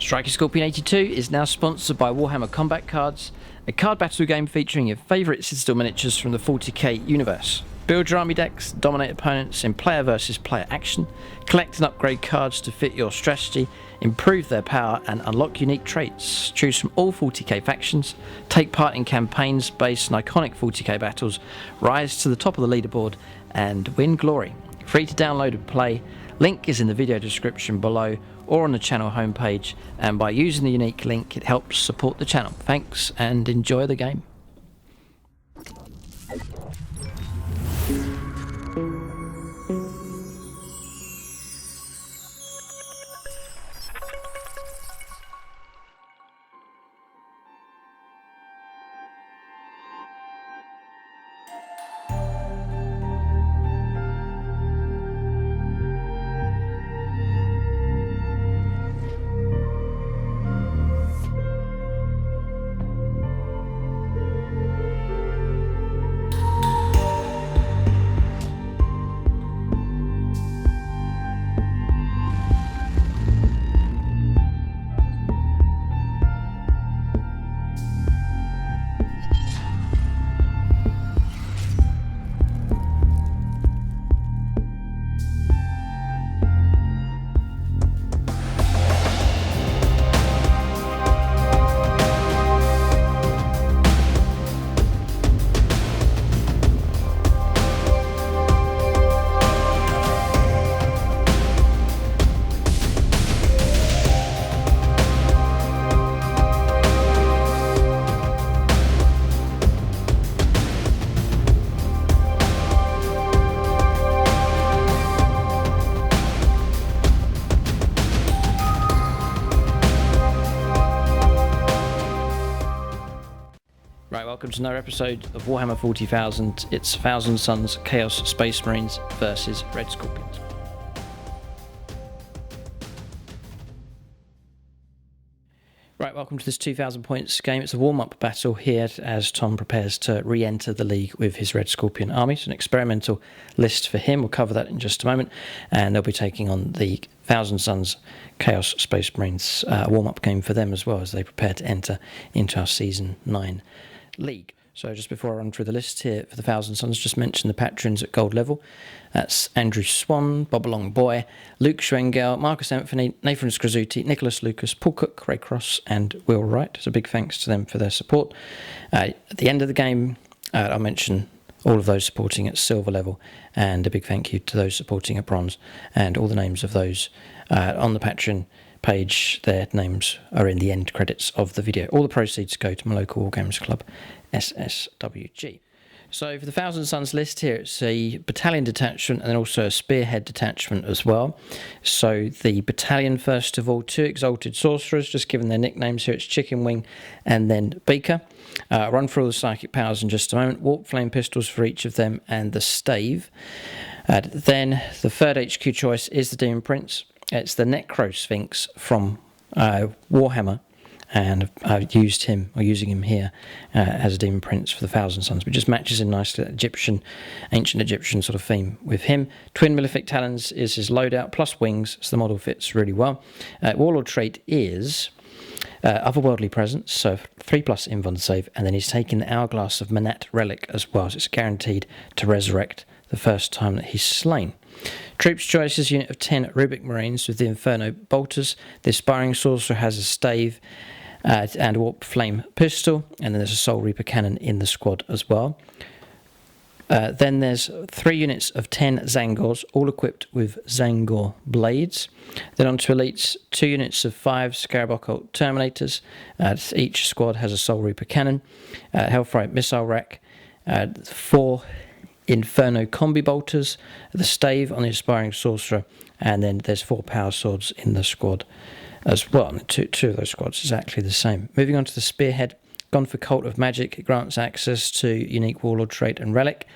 Striker Scorpion 82 is now sponsored by Warhammer Combat Cards, a card battle game featuring your favourite Citadel miniatures from the 40k universe. Build your army decks, dominate opponents in player versus player action, collect and upgrade cards to fit your strategy, improve their power and unlock unique traits. Choose from all 40k factions, take part in campaigns based on iconic 40k battles, rise to the top of the leaderboard and win glory. Free to download and play. Link is in the video description below or on the channel homepage, and by using the unique link it helps support the channel. Thanks and enjoy the game. Right, welcome to another episode of Warhammer 40,000. It's Thousand Sons Chaos Space Marines versus Red Scorpions. Right, welcome to this 2,000 points game. It's a warm-up battle here as Tom prepares to re-enter the league with his Red Scorpion army. It's an experimental list for him. We'll cover that in just a moment. And they'll be taking on the Thousand Sons Chaos Space Marines warm-up game for them as well as they prepare to enter into our Season 9 league. So just before I run through the list here for the Thousand Sons, just mention the patrons at gold level. That's Andrew Swan, Bob Along Boy, Luke Schwengel, Marcus Anthony, Nathan Scrizuti, Nicholas Lucas, Paul Cook, Ray Cross and Will Wright. So big thanks to them for their support. At the end of the game, I'll mention all of those supporting at silver level, and a big thank you to those supporting at bronze, and all the names of those on the Patreon page. Their names are in the end credits of the video. All the proceeds go to my local War Games Club, SSWG. So for the Thousand Sons list here, it's a battalion detachment and then also a spearhead detachment as well. So the battalion, first of all, 2 exalted sorcerers, just given their nicknames here. It's Chicken Wing and then Beaker. Run through all the psychic powers in just a moment. Warp flame pistols for each of them and the stave. Then the third HQ choice is the Demon Prince. It's the Necro Sphinx from Warhammer, and I've using him here as a Demon Prince for the Thousand Sons, but just matches in nicely that ancient Egyptian sort of theme with him. Twin Malefic Talons is his loadout, plus wings, so the model fits really well. Warlord trait is Otherworldly Presence, so 3+ Invuln save, and then he's taking the Hourglass of Manat Relic as well, so it's guaranteed to resurrect the first time that he's slain. Troops choice is a unit of 10 Rubik Marines with the Inferno Bolters. The Aspiring Sorcerer has a stave and a Warp Flame pistol, and then there's a Soul Reaper cannon in the squad as well. Then there's 3 units of 10 Zangors, all equipped with Zangor blades. Then onto elites, 2 units of 5 Scarab Occult Terminators. Each squad has a Soul Reaper cannon, Hellfright missile rack, 4 Inferno Combi Bolters, the stave on the Aspiring Sorcerer, and then there's 4 Power Swords in the squad as well. Two of those squads exactly the same. Moving on to the Spearhead, gone for Cult of Magic. It grants access to unique Warlord trait and relic.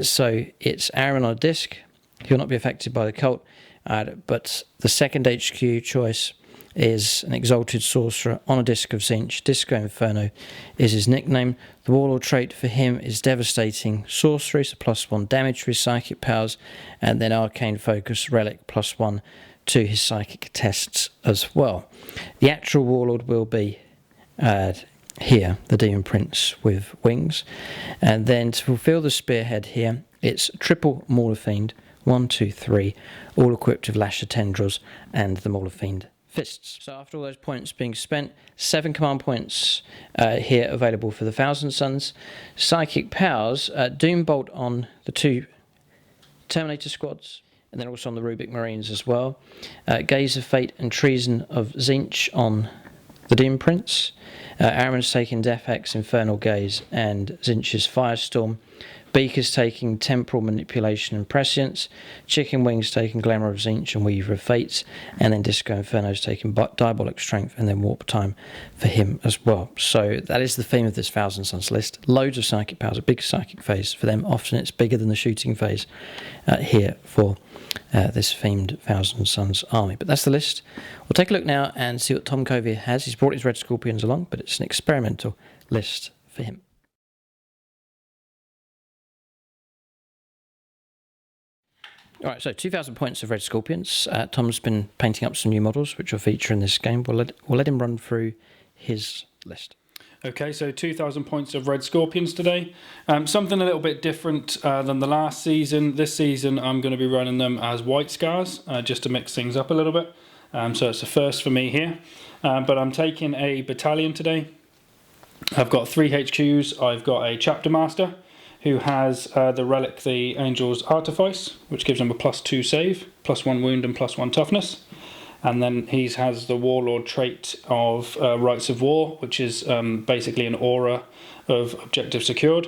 So it's Aaron on a disc. He'll not be affected by the cult, but the second HQ choice is an Exalted Sorcerer on a Disc of Zinch. Disco Inferno is his nickname. The Warlord trait for him is Devastating Sorcery, so +1 damage for his psychic powers, and then Arcane Focus Relic, +1 to his psychic tests as well. The actual Warlord will be here, the Demon Prince with wings. And then to fulfill the spearhead here, it's triple Mauler Fiend, 1, 2, 3, all equipped with Lasher Tendrils and the Mauler Fiend fists. So after all those points being spent, 7 command points here available for the Thousand Sons. Psychic powers, Doom Bolt on the 2 Terminator squads, and then also on the Rubik Marines as well. Gaze of Fate and Treason of Tzeentch on the Demon Prince. Aramon's taking Death Hex, Infernal Gaze, and Tzeentch's Firestorm. Beaker's taking Temporal Manipulation and Prescience. Chicken Wings taking Glamour of Tzeentch and Weaver of Fates. And then Disco Inferno's taking Diabolic Strength and then Warp Time for him as well. So that is the theme of this Thousand Sons list. Loads of psychic powers, a big psychic phase for them. Often it's bigger than the shooting phase here for this themed Thousand Sons army. But that's the list. We'll take a look now and see what Tom Covey has. He's brought his Red Scorpions along, but it's an experimental list for him. Alright, so 2,000 points of Red Scorpions. Tom's been painting up some new models which will feature in this game. We'll let him run through his list. Okay, so 2,000 points of Red Scorpions today. Something a little bit different than the last season. This season I'm going to be running them as White Scars, just to mix things up a little bit. So it's a first for me here. But I'm taking a battalion today. I've got 3 HQs. I've got a Chapter Master, who has the relic, the Angel's Artifice, which gives him a +2 save, +1 wound and +1 toughness. And then he has the Warlord trait of Rites of War, which is basically an aura of objective secured.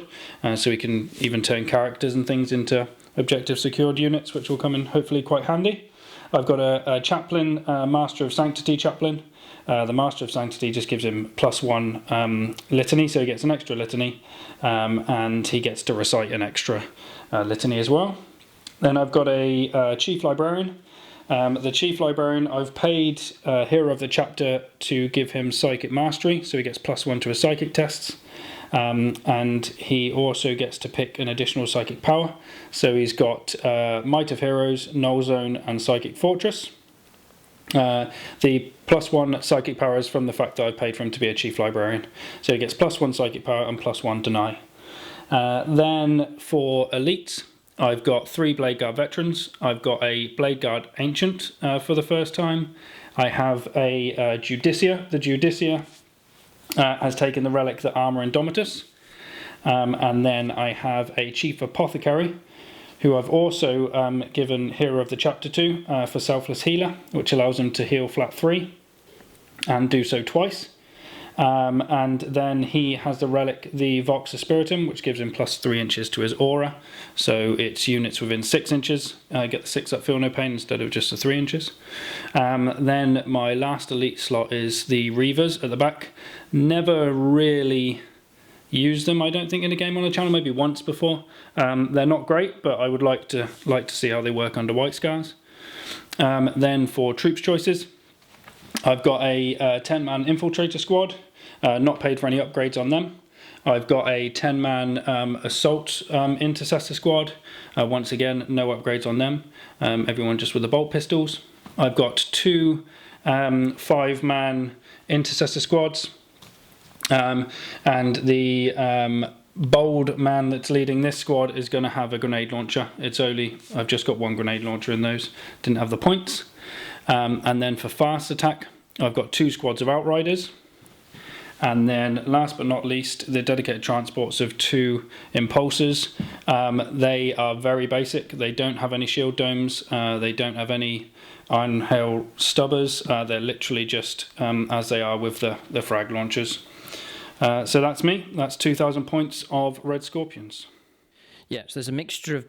So he can even turn characters and things into objective secured units, which will come in hopefully quite handy. I've got a Chaplain, Master of Sanctity Chaplain. The Master of Sanctity just gives him +1 litany, so he gets an extra litany, and he gets to recite an extra litany as well. Then I've got a Chief Librarian. The Chief Librarian, I've paid Hero of the Chapter to give him Psychic Mastery, so he gets +1 to his Psychic tests. And he also gets to pick an additional Psychic power. So he's got Might of Heroes, Null Zone, and Psychic Fortress. The +1 Psychic power is from the fact that I paid for him to be a Chief Librarian. So he gets +1 Psychic power and +1 Deny. Then for Elites, I've got 3 Blade Guard Veterans. I've got a Blade Guard Ancient for the first time. I have a Judicia. The Judicia has taken the relic, the Armor Indomitus. And then I have a Chief Apothecary, who I've also given Hero of the Chapter to for Selfless Healer, which allows him to heal flat 3 and do so twice. And then he has the relic, the Vox Spiritum, which gives him +3 inches to his aura. So it's units within 6 inches get the 6 up, feel no pain, instead of just the 3 inches. Then my last elite slot is the Reavers at the back. Never really used them, I don't think, in a game on the channel, maybe once before. They're not great, but I would like to see how they work under White Scars. Then for troops choices, I've got a 10-man Infiltrator squad, not paid for any upgrades on them. I've got a 10-man Assault Intercessor squad, once again, no upgrades on them, everyone just with the bolt pistols. I've got 2 5-man Intercessor squads, and the bold man that's leading this squad is going to have a grenade launcher. I've just got 1 grenade launcher in those, didn't have the points. And then for fast attack, I've got 2 squads of Outriders. And then last but not least, the dedicated transports of 2 Impulsors. They are very basic. They don't have any shield domes. They don't have any Iron Hail stubbers. They're literally just as they are with the frag launchers. So that's me. That's 2,000 points of Red Scorpions. Yeah, so there's a mixture of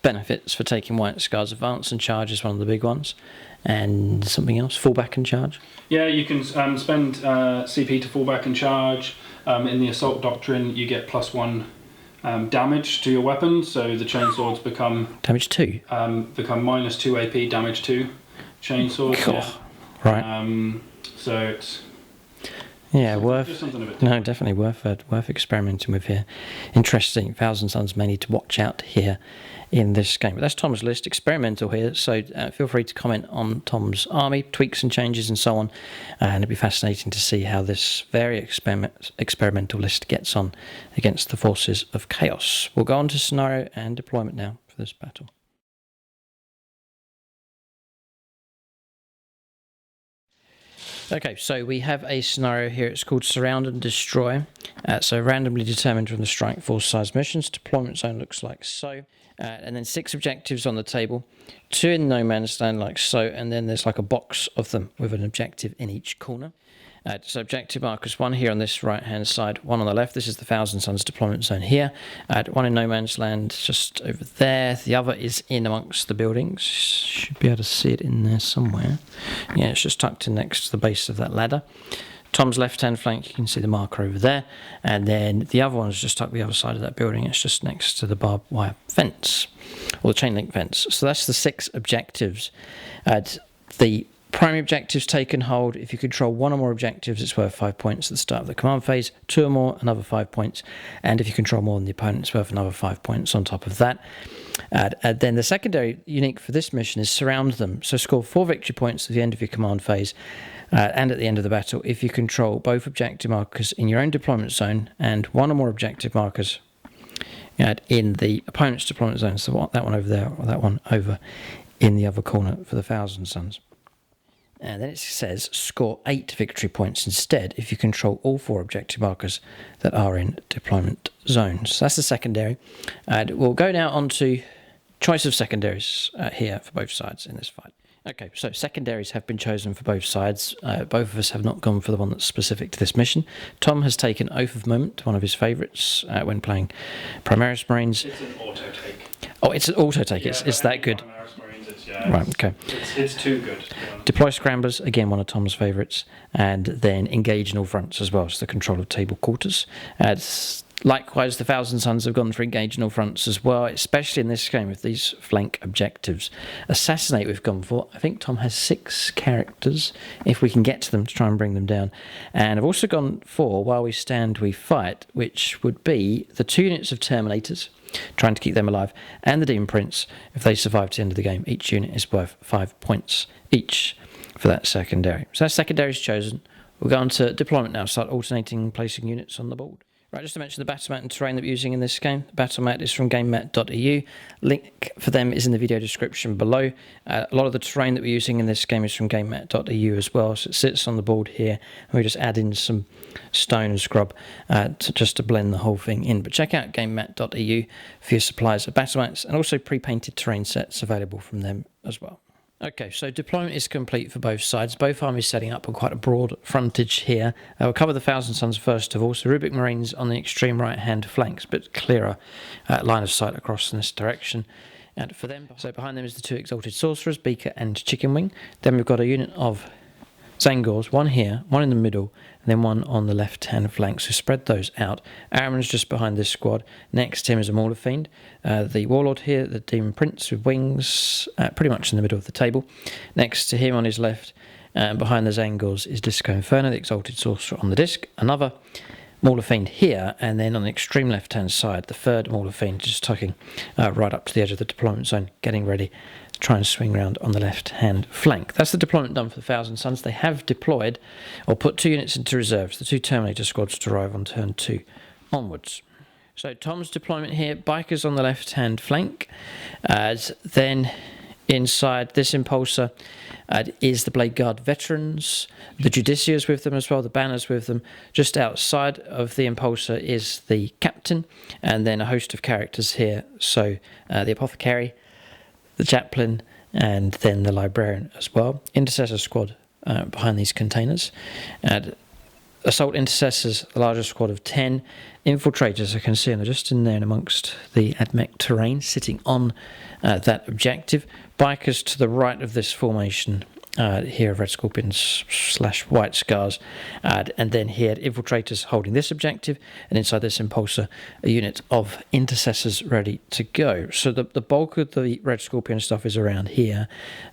benefits for taking White Scars. Advance and Charge is one of the big ones. And something else, Fallback and Charge? Yeah, you can spend CP to Fallback and Charge. In the Assault Doctrine, you get +1 damage to your weapon, so the chainswords become... Damage 2? Become -2 AP, damage 2 chainswords. Cool. Yeah. Right. So it's... Yeah, Just something a bit no, definitely worth experimenting with here. Interesting. 1000 Suns may need to watch out here in this game. But that's Tom's list, experimental here. So feel free to comment on Tom's army, tweaks and changes and so on. And it'd be fascinating to see how this very experimental list gets on against the forces of chaos. We'll go on to scenario and deployment now for this battle. Okay, so we have a scenario here. It's called Surround and Destroy. So randomly determined from the strike force size missions. Deployment zone looks like so. And then 6 objectives on the table. 2 in no man's land like so. And then there's like a box of them with an objective in each corner. So objective markers, 1 here on this right hand side, 1 on the left. This is the 1000 Suns deployment zone here. 1 in no man's land just over there. The other is in amongst the buildings. Should be able to see it in there somewhere. Yeah, it's just tucked in next to the base of that ladder. Tom's left hand flank, you can see the marker over there. And then the other one is just tucked the other side of that building. It's just next to the barbed wire fence, or the chain link fence. So that's the 6 objectives. The primary objectives taken hold. If you control 1 or more objectives, it's worth 5 points at the start of the command phase. 2 or more, another 5 points. And if you control more than the opponent, it's worth another 5 points on top of that. And then the secondary unique for this mission is surround them. So score 4 victory points at the end of your command phase and at the end of the battle if you control both objective markers in your own deployment zone and 1 or more objective markers in the opponent's deployment zone. So that one over there or that one over in the other corner for the 1000 Suns. And then it says score 8 victory points instead if you control all 4 objective markers that are in deployment zones. So that's the secondary. And we'll go now on to choice of secondaries here for both sides in this fight. Okay, so secondaries have been chosen for both sides. Both of us have not gone for the one that's specific to this mission. Tom has taken Oath of Moment, one of his favourites when playing Primaris Marines. It's an auto-take. Oh, it's an auto-take. Yeah, it's that good. Right, okay. It's too good. Deploy Scramblers, again one of Tom's favourites, and then engage in all fronts as well, so the control of table quarters. Likewise, the 1000 Suns have gone for engage in all fronts as well, especially in this game with these flank objectives. Assassinate we've gone for. I think Tom has 6 characters, if we can get to them to try and bring them down. And I've also gone for While We Stand, We Fight, which would be the 2 units of Terminators, trying to keep them alive, and the Demon Prince. If they survive to the end of the game, each unit is worth 5 points each for that secondary. So that secondary is chosen. We'll go on to deployment now, start alternating placing units on the board. Right, just to mention the battle mat and terrain that we're using in this game. The battle mat is from gamemat.eu. Link for them is in the video description below. A lot of the terrain that we're using in this game is from gamemat.eu as well. So it sits on the board here, and we just add in some stone and scrub just to blend the whole thing in. But check out gamemat.eu for your supplies of battle mats and also pre-painted terrain sets available from them as well. Okay, so deployment is complete for both sides. Both armies setting up on quite a broad frontage here. We'll cover the 1000 Suns first of all. So Rubik Marines on the extreme right-hand flanks, but clearer line of sight across in this direction. And for them, so behind them is the 2 Exalted Sorcerers, Beaker and Chicken Wing. Then we've got a unit of Zangors, 1 here, 1 in the middle, and then 1 on the left-hand flank. So spread those out. Aramon's just behind this squad. Next to him is a Mauler Fiend. The Warlord here, the Demon Prince with wings, pretty much in the middle of the table. Next to him on his left, behind the Zangors, is Disco Inferno, the Exalted Sorcerer on the disc. Another Mauler Fiend here, and then on the extreme left-hand side, the 3rd Mauler Fiend just tucking right up to the edge of the deployment zone, getting ready to try and swing around on the left-hand flank. That's the deployment done for the 1000 Suns. They have deployed, or put 2 units into reserves, the 2 Terminator squads to arrive on turn 2 onwards. So Tom's deployment here, Bikers on the left-hand flank, then inside this Impulsor is the Blade Guard Veterans, the Judiciars with them as well, the Banners with them. Just outside of the Impulsor is the Captain, and then a host of characters here. So the Apothecary, the Chaplain, and then the Librarian as well. Intercessor squad behind these containers. And Assault Intercessors, the largest squad of 10. Infiltrators, I can see them just in there and amongst the AdMech terrain, sitting on that objective. Bikers to the right of this formation here of Red Scorpions / White Scars, and then he had infiltrators holding this objective, and inside this impulsor a unit of intercessors ready to go. So the bulk of the Red Scorpion stuff is around here,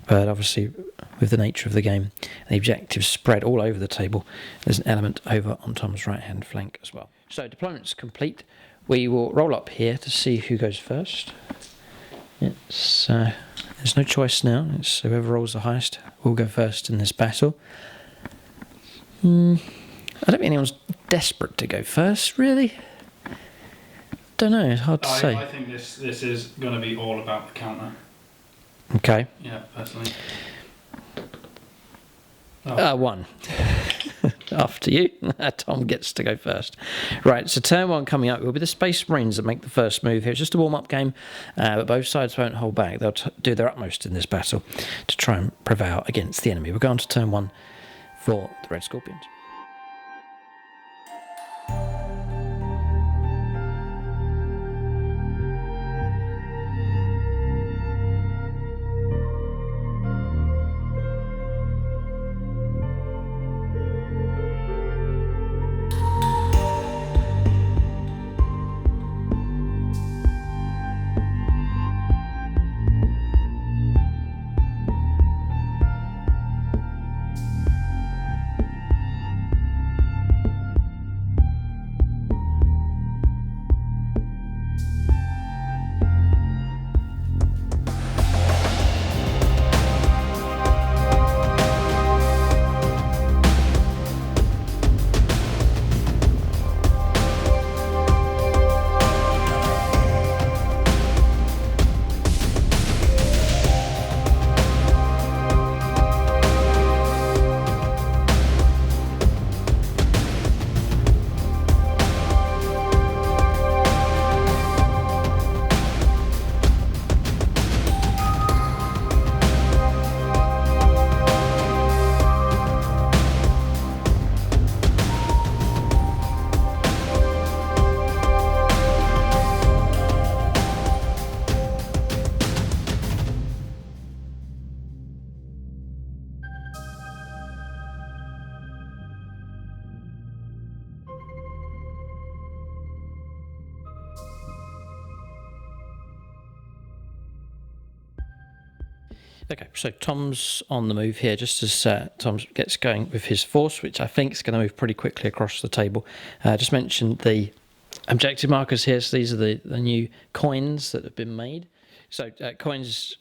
but obviously with the nature of the game and the objectives spread all over the table, there's an element over on Tom's right hand flank as well. So deployment's complete. We will roll up here to see who goes first. It's there's no choice now. It's whoever rolls the highest will go first in this battle. I don't think anyone's desperate to go first, really. Don't know. It's hard to say. I think this is going to be all about the counter. Okay. Yeah, personally. One. After you, Tom gets to go first. Right, so turn one coming up will be the Space Marines that make the first move here. It's just a warm-up game, but both sides won't hold back. They'll do their utmost in this battle to try and prevail against the enemy. We're going to turn one for the Red Scorpions. Okay, so Tom's on the move here, just as Tom gets going with his force, which I think is going to move pretty quickly across the table. Just mentioned the objective markers here, so these are the new coins that have been made. So coins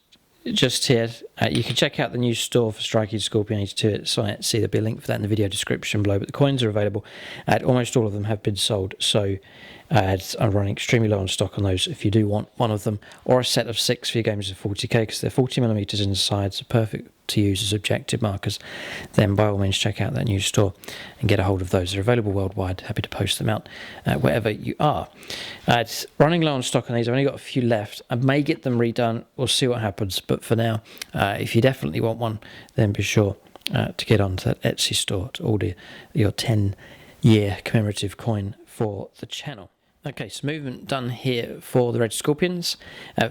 just here, you can check out the new store for Strike Scorpion 82 at site. See, there'll be a link for that in the video description below, but the coins are available. Almost all of them have been sold, so I'm running extremely low on stock on those if you do want one of them, or a set of 6 for your games of 40k, because they're 40mm inside, so perfect to use as objective markers. Then by all means check out that new store and get a hold of those. They're available worldwide. Happy to post them out wherever you are. It's running low on stock on these. I've only got a few left. I may get them redone. We'll see what happens, but for now, if you definitely want one, then be sure to get onto that Etsy store to order your 10-year commemorative coin for the channel. Okay, so movement done here for the Red Scorpions.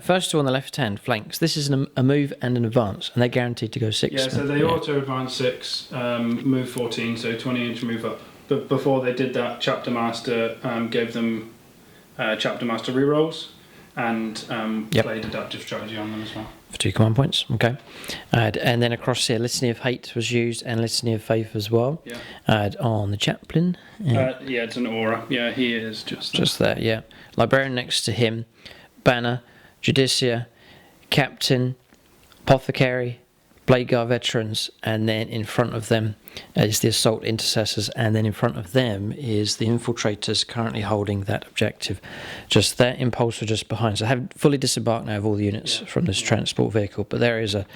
First two on the left-hand flanks. This is a move and an advance, and they're guaranteed to go 6. Yeah, so they auto advance 6, move 14, so 20-inch move up. But before they did that, Chapter Master gave them Chapter Master rerolls and played Adaptive Strategy on them as well. For 2 command points, okay. And then across here, Litany of Hate was used, and Litany of Faith as well. Yeah. On the Chaplain. Yeah, it's an aura. Yeah, he is just there, yeah. Librarian next to him, Banner, Judicia, Captain, Apothecary, Blade Guard Veterans, and then in front of them is the Assault Intercessors, and then in front of them is the Infiltrators currently holding that objective. Just there, Impulsor just behind. So I haven't fully disembarked now of all the units from this transport vehicle, but there is a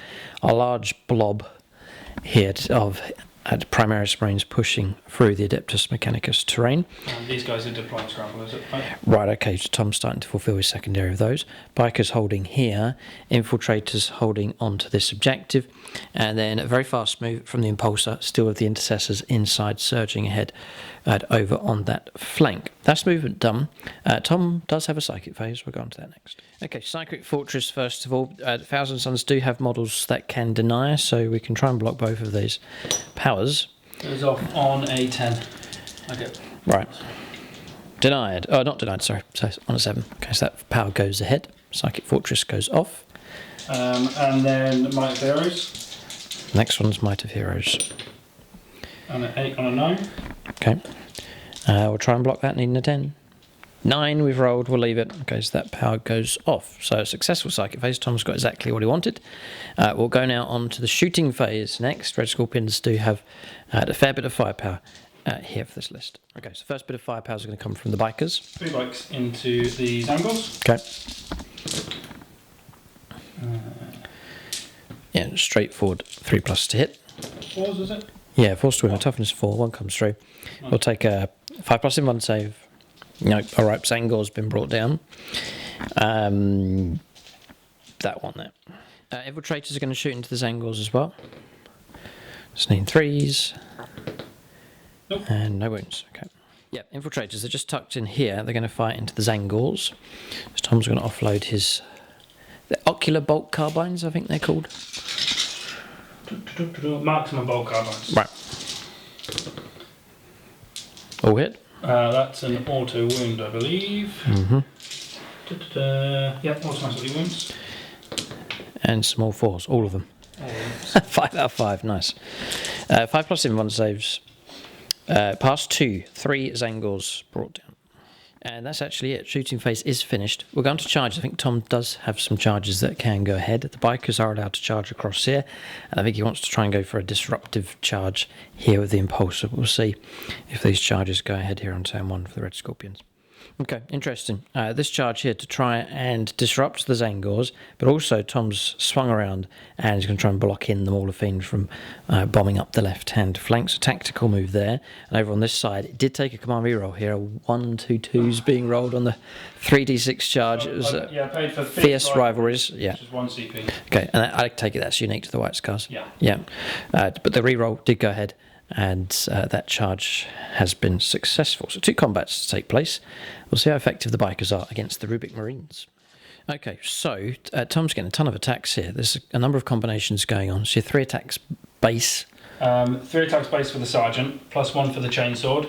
large blob here of Primaris Marines pushing through the Adeptus Mechanicus terrain. These guys are deployed travelers, right? Right, okay, so Tom's starting to fulfill his secondary of those. Bikers holding here, Infiltrators holding onto this objective, and then a very fast move from the Impulsor, still with the Intercessors inside, surging ahead over on that flank. That's movement done. Tom does have a psychic phase, we'll go on to that next. Okay, Psychic Fortress, first of all. Thousand Suns do have models that can deny, so we can try and block both of these powers. Goes off on a 10. Okay. Right. Denied. Oh, not denied, sorry. So on a 7. Okay, so that power goes ahead. Psychic Fortress goes off. And then Might of Heroes. Next one's Might of Heroes. And an 8 on a 9. Okay. We'll try and block that, needing a 10. 9 we've rolled, we'll leave it. Okay, so that power goes off. So successful Psychic phase. Tom's got exactly what he wanted. We'll go now on to the shooting phase next. Red Scorpions do have a fair bit of firepower here for this list. Okay, so first bit of firepower is going to come from the bikers. 3 bikes into the Zangors. Okay. Yeah, straightforward 3+ to hit. 4s, is it? Yeah, 4's to win. Toughness 4, 1 comes through. We'll take a 5+ in 1 save. Nope. All right, Zangor's been brought down. That one there. Infiltrators are going to shoot into the Zangors as well. Just need 3s. Nope. And no wounds. Okay. Yeah, infiltrators, they're just tucked in here. They're going to fight into the Zangors. So Tom's going to offload his... The ocular bolt carbines, I think they're called. Maximum bolt carbines. Right. All hit. That's an auto wound, I believe. Mm-hmm. Yep, automatically wounds. And some all 4s, all of them. 5 out of 5, nice. 5+ in 1 saves. Past 2, 3 Zangors brought down. And that's actually it. Shooting phase is finished. We're going to charge. I think Tom does have some charges that can go ahead. The bikers are allowed to charge across here. And I think he wants to try and go for a disruptive charge here with the Impulsor. We'll see if these charges go ahead here on turn 1 for the Red Scorpions. Okay, interesting. This charge here to try and disrupt the Zangors, but also Tom's swung around and he's going to try and block in the Mauler Fiend from bombing up the left-hand flank. So tactical move there. And over on this side, it did take a command reroll here. 1 and 2 2s being rolled on the 3d6 charge. It was paid for fierce rivalries. Yeah. Which is 1 CP. Okay, and I take it that's unique to the White Scars. Yeah. Yeah. But the reroll did go ahead. And that charge has been successful. So 2 combats to take place. We'll see how effective the bikers are against the Rubik Marines. Okay, so Tom's getting a ton of attacks here. There's a number of combinations going on. So 3 attacks base. 3 attacks base for the Sergeant, +1 for the Chainsword,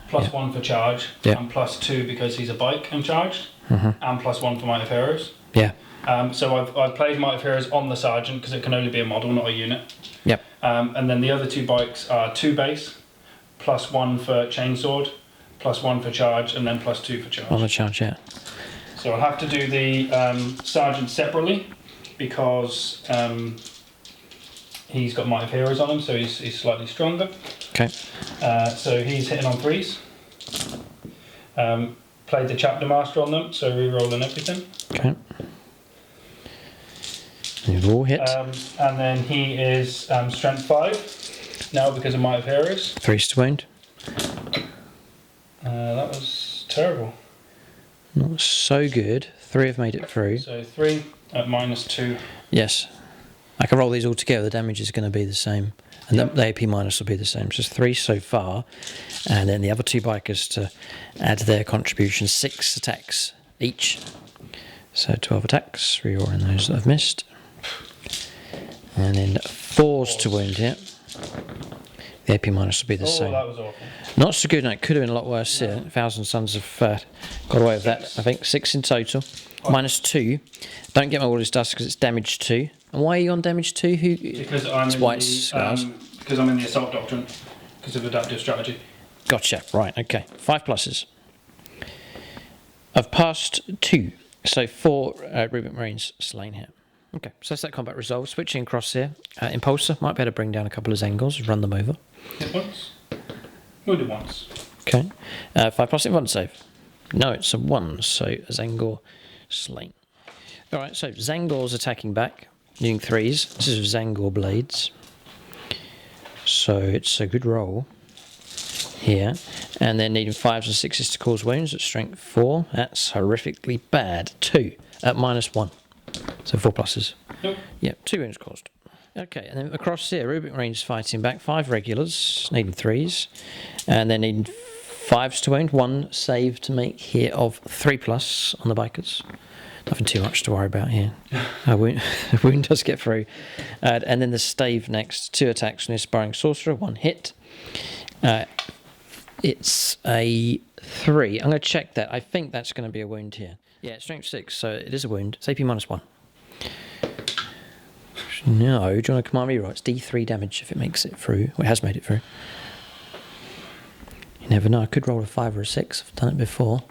+1 for charge, and +2 because he's a bike and charged, and +1 for Might of Heroes. Yeah. So I've played Might of Heroes on the Sergeant because it can only be a model, not a unit. Yep. And then the other 2 bikes are 2 base, +1 for Chainsword, +1 for charge, and then +2 for charge. On the charge, yeah. So I'll have to do the Sergeant separately because he's got Might of Heroes on him, so he's slightly stronger. Okay. So he's hitting on 3s. Played the Chapter Master on them, so re-rolling everything. Okay. You've all hit. And then he is Strength 5 now because of Might of Heroes. 3s to wound. That was terrible. Not so good. 3 have made it through. So 3 at -2. Yes. I can roll these all together. The damage is going to be the same. And the AP minus will be the same. So 3 so far. And then the other 2 bikers to add their contribution. 6 attacks each. So 12 attacks. Rerolling those that I've missed. And then 4s to wound here. The AP minus will be the same. Oh, that was awful. Not so good, no, it could have been a lot worse here. 1000 Suns have got away with that, I think. 6 in total. -2. Don't get my all this dust because it's damage 2. And why are you on damage 2? Because I'm in the Assault Doctrine. Because of adaptive strategy. Gotcha, right, okay. 5 pluses. I've passed 2. So 4 Rubik Marines slain here. Okay, so that's that combat resolve. Switching across here. Impulsor might be able to bring down a couple of Zangors, run them over. Hit once. Wounded once. Okay. 5+ in 1 save. No, it's a 1, so a Zangor slain. Alright, so Zangor's attacking back, using 3s. This is with Zangor blades. So it's a good roll here. And then needing 5s and 6s to cause wounds at strength 4. That's horrifically bad. 2 at -1. So 4 pluses. Nope. Yep, 2 wounds caused. Okay, and then across here, Rubik Marines fighting back. 5 regulars, needing 3s. And then needing 5s to wound. 1 save to make here of 3+ on the bikers. Nothing too much to worry about here. A wound does get through. And then the stave next. 2 attacks from the Aspiring Sorcerer, 1 hit. It's a 3. I'm going to check that. I think that's going to be a wound here. Yeah, strength 6, so it is a wound. It's AP -1. No, do you want to command reroll? It's D3 damage if it makes it through. Well, it has made it through. You never know. I could roll a 5 or a 6. I've done it before.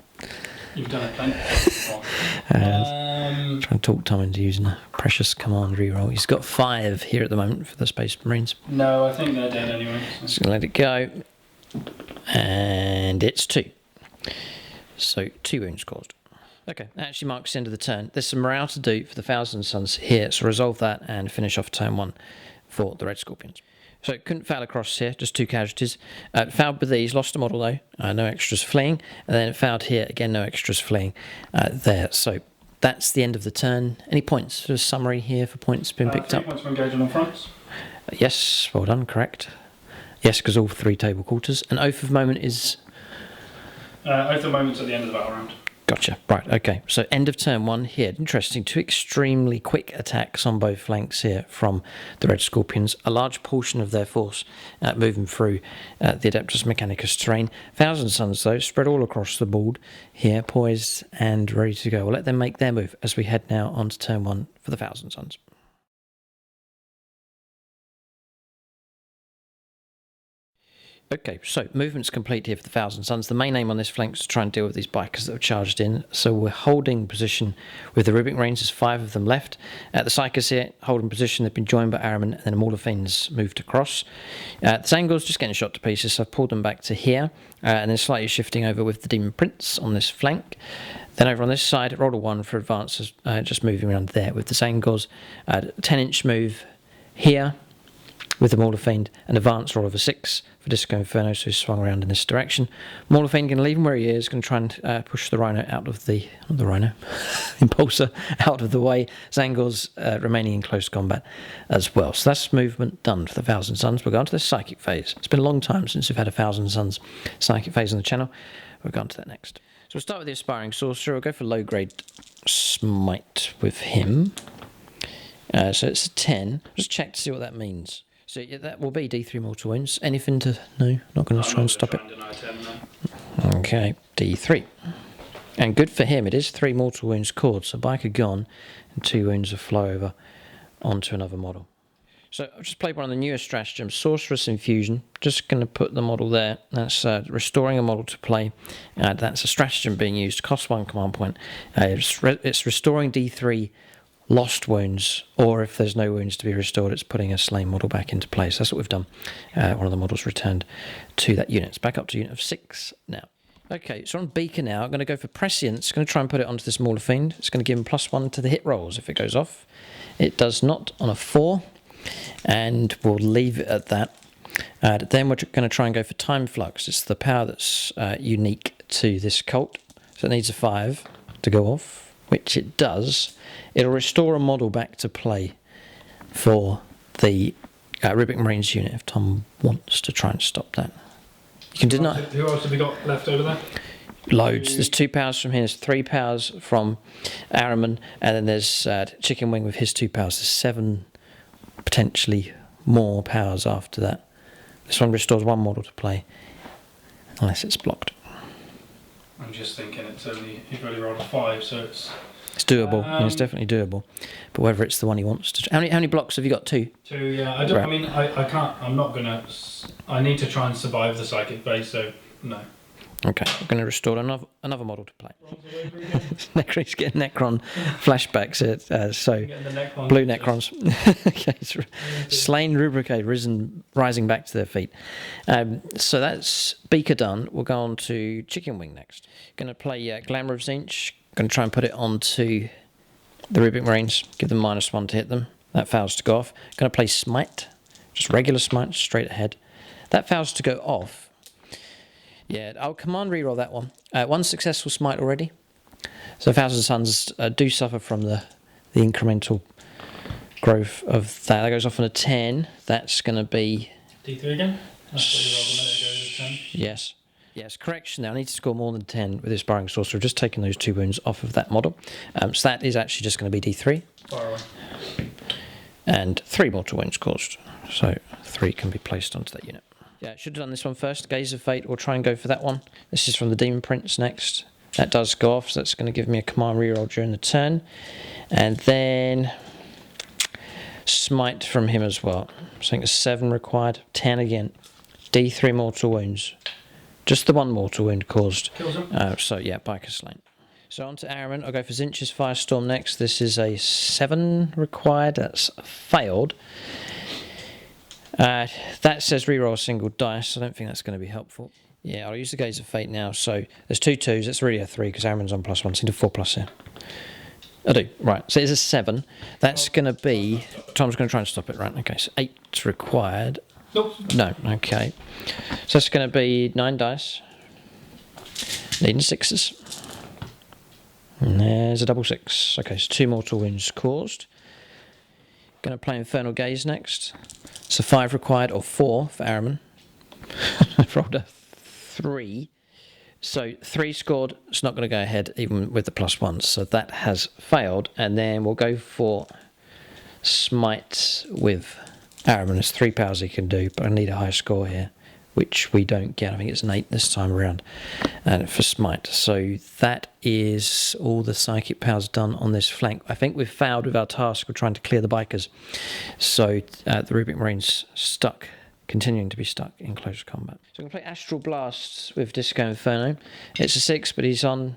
You've done it plenty before. Trying to talk Tom into using a precious command reroll. He's got 5 here at the moment for the Space Marines. No, I think they're dead anyway. So. Just going to let it go. And it's 2. So 2 wounds caused. Okay, that actually marks the end of the turn. There's some morale to do for the Thousand Suns here, so resolve that and finish off turn 1 for the Red Scorpions. So it couldn't foul across here, just 2 casualties. Fouled with these, lost a model though, no extras fleeing. And then it fouled here, again no extras fleeing there. So that's the end of the turn. Any points? There's a summary here for points being picked 3 up. points for engaging on fronts. Yes, well done, correct. Yes, because all 3 table quarters. An Oath of Moment is... Oath of Moment's at the end of the battle round. Gotcha. Right, okay. So end of turn 1 here. Interesting. 2 extremely quick attacks on both flanks here from the Red Scorpions. A large portion of their force moving through the Adeptus Mechanicus terrain. Thousand Suns, though, spread all across the board here, poised and ready to go. We'll let them make their move as we head now on to turn 1 for the Thousand Suns. Okay, so movement's complete here for the Thousand Suns. The main aim on this flank is to try and deal with these bikers that have charged in. So we're holding position with the Ribbing Range. There's 5 of them left. The Psychers here, holding position. They've been joined by Araman, and then the Morlophanes moved across. The Zangors just getting shot to pieces, so I've pulled them back to here. And then slightly shifting over with the Demon Prince on this flank. Then over on this side, rolled a 1 for advances, just moving around there with the Zangors. 10-inch move here with the Morlophane, an advance roll of a 6 for Disco Inferno, so he's swung around in this direction. Morlophane going to leave him where he is, going to try and push the Rhino out of the... not the Rhino, Impulsor out of the way. Zangor's remaining in close combat as well. So that's movement done for the Thousand Suns. We'll go on to the Psychic phase. It's been a long time since we've had a Thousand Suns Psychic phase on the channel. We'll go on to that next. So we'll start with the Aspiring Sorcerer. We'll go for low-grade Smite with him. So it's a 10. Just check to see what that means. So yeah, that will be D3 mortal wounds. Anything to... no, not going to try and stop it. Okay, D3. And good for him, it is 3 mortal wounds caused. So biker gone, and 2 wounds of flow over onto another model. So I've just played one of the newest stratagems, Sorceress Infusion. Just going to put the model there. That's restoring a model to play. That's a stratagem being used. Costs 1 command point. It's restoring D3 lost wounds, or if there's no wounds to be restored, it's putting a slain model back into place. That's what we've done. One of the models returned to that unit. It's back up to unit of 6 now. Okay, so on Beaker now, I'm going to go for Prescience. Going to try and put it onto this Mauler Fiend. It's going to give him +1 to the hit rolls if it goes off. It does not on a 4, and we'll leave it at that. Then we're going to try and go for Time Flux. It's the power that's unique to this cult. So it needs a 5 to go off, which it does. It'll restore a model back to play for the Ribbing Marines unit if Tom wants to try and stop that. You can deny. Who else have we got left over there? Loads. There's 2 powers from here. There's 3 powers from Araman, and then there's Chicken Wing with his 2 powers. There's 7 potentially more powers after that. This one restores 1 model to play, unless it's blocked. I'm just thinking you've only rolled a 5, so it's doable. It's definitely doable, but whether it's the one he wants to. How many blocks have you got? 2. 2, yeah. I don't. Right. I mean, I can't. I'm not gonna. I need to try and survive the psychic phase. So no. Okay, we're going to restore another model to play. He's getting Necron flashbacks. So blue Necrons. Okay, slain Rubricate, rising back to their feet. So that's Beaker done. We'll go on to Chicken Wing next. Going to play Glamour of Zinch. Going to try and put it onto the Ribbing Marines. Give them -1 to hit them. That fails to go off. Going to play Smite. Just regular Smite, straight ahead. That fails to go off. Yeah, I'll command reroll that one. 1 successful Smite already. So Thousand Suns do suffer from the incremental growth of that. That goes off on a 10. That's going to be... D3 again? That's what you rolled a minute ago, this 10. Yes. Yes, correction there. I need to score more than 10 with this Burrowing Sorcerer. I've just taken those 2 wounds off of that model. So that is actually just going to be D3. Far away. And 3 mortal wounds caused. So 3 can be placed onto that unit. Yeah, should have done this one first. Gaze of Fate. We'll try and go for that one. This is from the Demon Prince next. That does go off, so that's going to give me a command reroll during the turn. And then Smite from him as well. So I think it's 7 required. 10 again. D3 mortal wounds. Just the 1 mortal wound caused. Kills him. So yeah, Biker slain. So on to Araman. I'll go for Zinch's Firestorm next. This is a 7 required. That's failed. That says reroll a single dice. I don't think that's going to be helpful. Yeah, I'll use the Gaze of Fate now. So there's 2 2s. It's really a 3 because Araman's on +1. So I need a 4+ here. I do. Right. So it's a 7. That's going to be... Tom's going to try and stop it. Right. Okay. So 8 required. Nope. No. Okay. So that's going to be 9 dice. Needing 6s. And there's a double 6. Okay, so 2 mortal wounds caused. Going to play Infernal Gaze next. So 5 required, or 4 for Araman. I've rolled a 3. So 3 scored. It's not going to go ahead even with the +1. So that has failed. And then we'll go for Smite with Araman. There's 3 powers he can do, but I need a high score here, which we don't get. I think it's an 8 this time around for Smite. So that is all the psychic powers done on this flank. I think we've failed with our task of trying to clear the bikers. So the Rubric Marine's stuck, continuing to be stuck in close combat. So I'm going to play Astral Blast with Disco Inferno. It's a 6, but he's on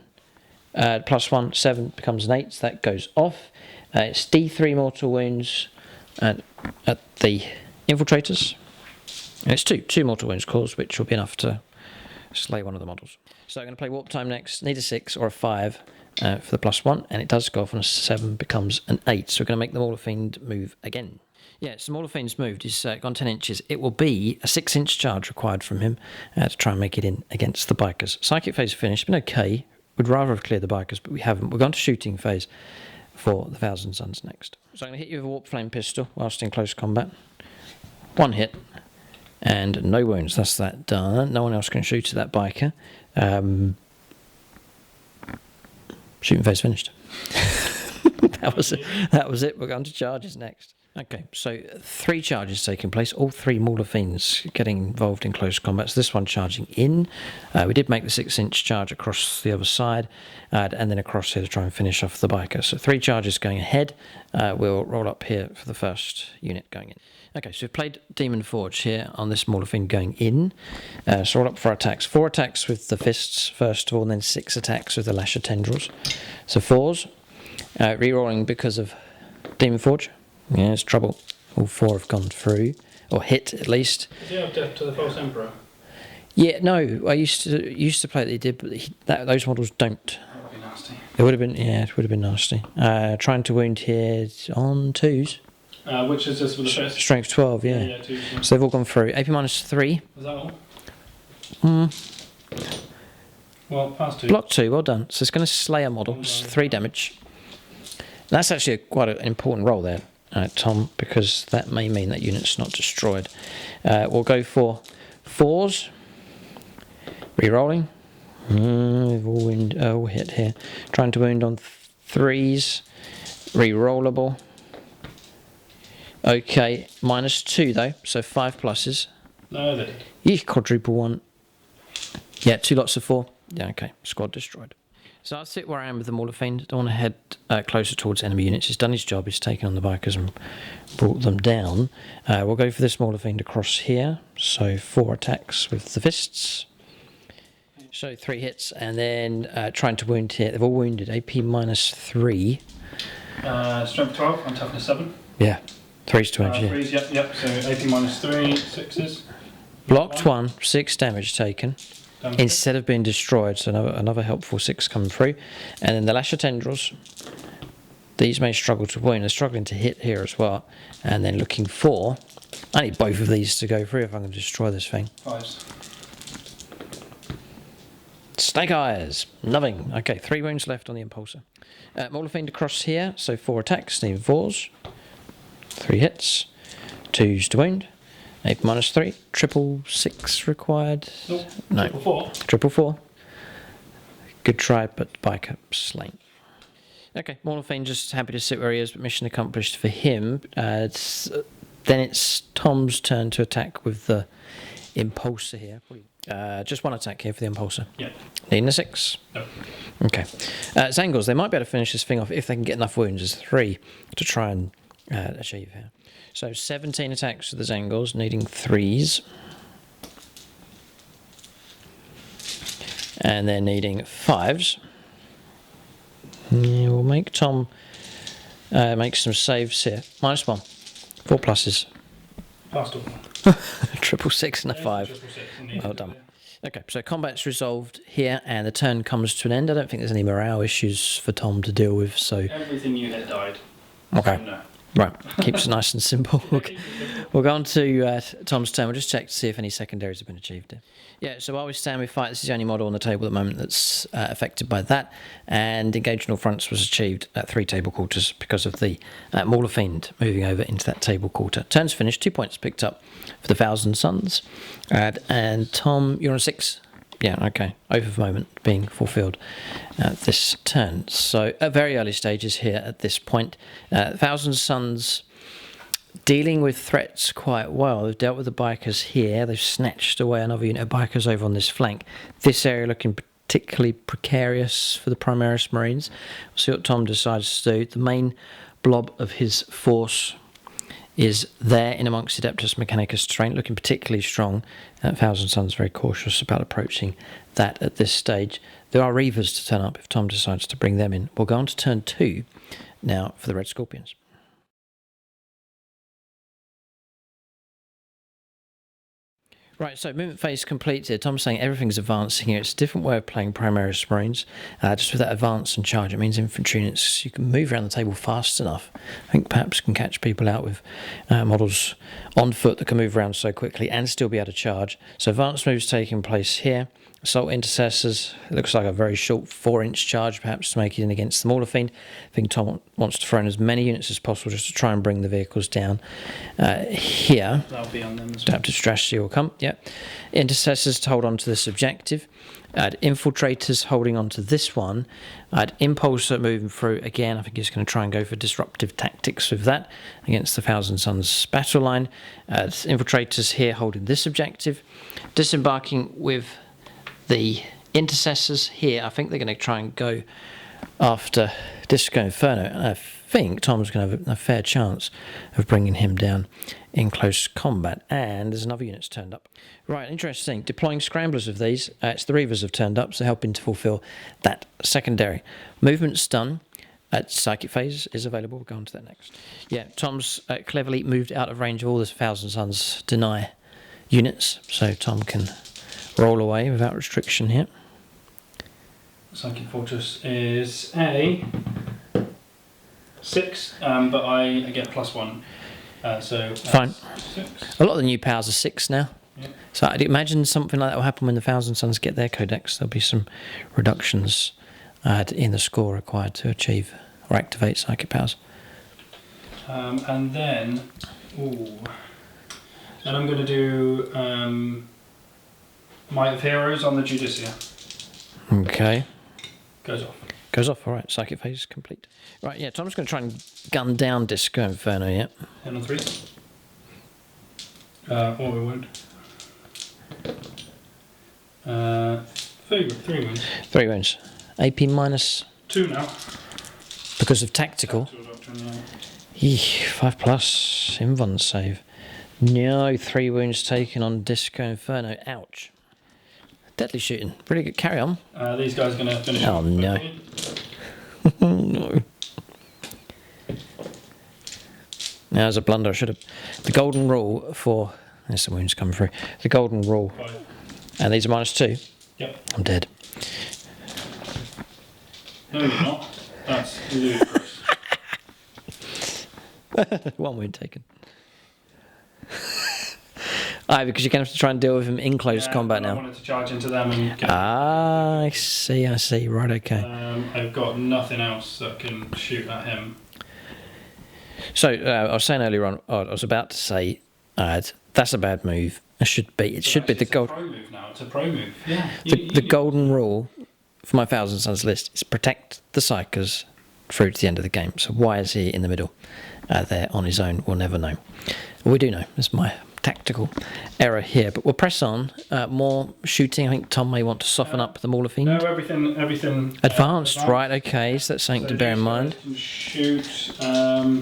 +1. 7 becomes an 8, so that goes off. It's D3 mortal wounds at the Infiltrators. And it's 2 mortal wounds caused, which will be enough to slay one of the models. So I'm going to play Warp Time next. Need a 6 or a 5 for the +1, and it does go off on a 7, becomes an 8. So we're going to make the Mauler Fiend move again. Yeah, so Mauler Fiend's moved. He's gone 10 inches. It will be a 6-inch charge required from him to try and make it in against the bikers. Psychic phase finished. Been okay. Would rather have cleared the bikers, but we haven't. We're going to shooting phase for the Thousand Suns next. So I'm going to hit you with a Warp Flame Pistol whilst in close combat. 1 hit. And no wounds. That's that done. No one else can shoot at that biker. Shooting phase finished. That was it. We're going to charges next. Okay, so 3 charges taking place. All 3 Mauler Fiends getting involved in close combat. So this one charging in. We did make the 6-inch charge across the other side, and then across here to try and finish off the biker. So 3 charges going ahead. We'll roll up here for the first unit going in. Okay, so we've played Demon Forge here on this Mauler Fiend going in. So roll up for attacks. 4 attacks with the fists first of all, and then 6 attacks with the Lasher Tendrils. So 4s. Rerolling because of Demon Forge. Yeah, it's trouble. All 4 have gone through, or hit at least. Did you have Death to the False Emperor? Yeah, no, I used to play that he did, but those models don't. That would be nasty. It would have been, yeah, it would have been nasty. Trying to wound here on 2s. Which is this for the first? Strength 12, yeah. Yeah, 2s. Yeah. So they've all gone through. AP -3. Is that all? Well, past 2. Block 2, well done. So it's going to slay a model. It's 3 damage. That's actually quite an important roll there, Tom, because that may mean that unit's not destroyed. We'll go for 4s. Rerolling. We've all hit here. Trying to wound on 3s. Rerollable. Okay, -2 though, so 5 pluses. No, they did. Yeek, quadruple 1. Yeah, 2 lots of 4. Yeah, okay, squad destroyed. So I'll sit where I am with the Mauler Fiend. Don't want to head closer towards enemy units. He's done his job. He's taken on the bikers and brought them down. We'll go for this Mauler Fiend across here. So 4 attacks with the fists. So 3 hits, and then trying to wound here. They've all wounded. AP -3. Strength 12 and toughness 7. Yeah, 3's to edge, yeah. 3s, yep. So AP -3, 6s. Blocked 1, 6 damage taken. Done. Instead of being destroyed, so another helpful 6 coming through. And then the Lasher Tendrils. These may struggle to wound. They're struggling to hit here as well. And then looking for... I need both of these to go through if I'm going to destroy this thing. 5s. Snake Eyes. Nothing. Okay, 3 wounds left on the Impulsor. Mauler Fiend across here. So 4 attacks, needing 4s. 3 hits. 2s to wound. 8 -3. 666 required. Nope. No. 444. 444. Good try, but biker slain. Okay, Mornifane just happy to sit where he is, but mission accomplished for him. Then it's Tom's turn to attack with the Impulsor here. Just one attack here for the Impulsor. Yeah. Needing a 6. No. Okay. Zangles, they might be able to finish this thing off if they can get enough wounds. There's 3 to try and achieve here. So 17 attacks for the Zangles, needing 3s. And they're needing 5s. Yeah, we'll make Tom make some saves here. -1. 4 pluses. Passed all. 666 and a 5. Well done. Okay, so combat's resolved here, and the turn comes to an end. I don't think there's any morale issues for Tom to deal with, so... Everything you hit died. Okay. So no. Right, keeps it nice and simple. We'll go on to Tom's turn. We'll just check to see if any secondaries have been achieved here. Yeah, so while we stand, we fight. This is the only model on the table at the moment that's affected by that. And engage in all fronts was achieved at 3 table quarters because of the Mauler Fiend moving over into that table quarter. Turn's finished, 2 points picked up for the Thousand Suns. And Tom, you're on 6. Yeah, okay. Oath of moment being fulfilled at this turn. So at very early stages here at this point. Thousand Suns dealing with threats quite well. They've dealt with the bikers here. They've snatched away another unit of bikers over on this flank. This area looking particularly precarious for the Primaris Marines. We'll see what Tom decides to do. The main blob of his force is there in amongst Adeptus Mechanicus terrain, looking particularly strong. Thousand Suns very cautious about approaching that at this stage. There are Reavers to turn up if Tom decides to bring them in. We'll go on to turn 2 now for the Red Scorpions. Right, so movement phase complete here. Tom's saying everything's advancing here. It's a different way of playing Primaris Marines. Just with that advance and charge, it means infantry units, you can move around the table fast enough. I think perhaps can catch people out with models on foot that can move around so quickly and still be able to charge. So advanced moves taking place here. Assault Intercessors, it looks like a very short 4-inch charge perhaps to make it in against the Mauler Fiend. I think Tom wants to throw in as many units as possible just to try and bring the vehicles down here. That'll be on them as well. Adaptive strategy will come, yeah. Intercessors to hold on to this objective. Infiltrators holding on to this one. Impulsor moving through again. I think he's going to try and go for disruptive tactics with that against the Thousand Suns battle line. Infiltrators here holding this objective. Disembarking with the Intercessors here. I think they're going to try and go after Disco Inferno. And I think Tom's going to have a fair chance of bringing him down in close combat. And there's another unit's turned up. Right, interesting. Deploying scramblers of these. It's the Reavers have turned up, so helping to fulfill that secondary. Movement's done. Psychic phase is available. We'll go on to that next. Yeah, Tom's cleverly moved out of range of all the Thousand Suns deny units, so Tom can roll away without restriction here. Psychic Fortress is a 6, but I get +1. So fine. 6. A lot of the new powers are 6 now. Yeah. So I'd imagine something like that will happen when the Thousand Suns get their codex. There'll be some reductions in the score required to achieve or activate psychic powers. And then, then I'm going to do Might of Heroes on the Judicia. Okay. Goes off. Goes off, alright. Psychic phase is complete. Right, yeah, Tom's going to try and gun down Disco Inferno, yeah. 10 on 3. Or we won't. 3 wounds. 3 wounds. AP minus 2 now. because of tactical. 5 plus. Invon save. No, 3 wounds taken on Disco Inferno. Ouch. Deadly shooting. Really good. Carry on. These guys are going to finish. Oh, no. No. Now, there's a blunder. I should have. The golden rule for. There's some wounds coming through. The golden rule. 5. And these are -2. Yep. I'm dead. No, you're not. That's ludicrous. 1 wound taken. Aye, because you're going to have to try and deal with him in close combat now. I wanted to charge into them and get I see. Right, okay. I've got nothing else that can shoot at him. So, I was saying earlier on, I was about to say That's a bad move. It should be. It should be the gold. It's a pro move now. It's a pro move. Yeah. The golden rule for my Thousand Suns list is protect the Psychers through to the end of the game. So why is he in the middle there on his own? We'll never know. We do know. It's my tactical error here. But we'll press on. More shooting. I think Tom may want to soften up the Mauler Fiend. No, everything. Advanced, right? Okay, so that's something to bear in mind. Shoot. They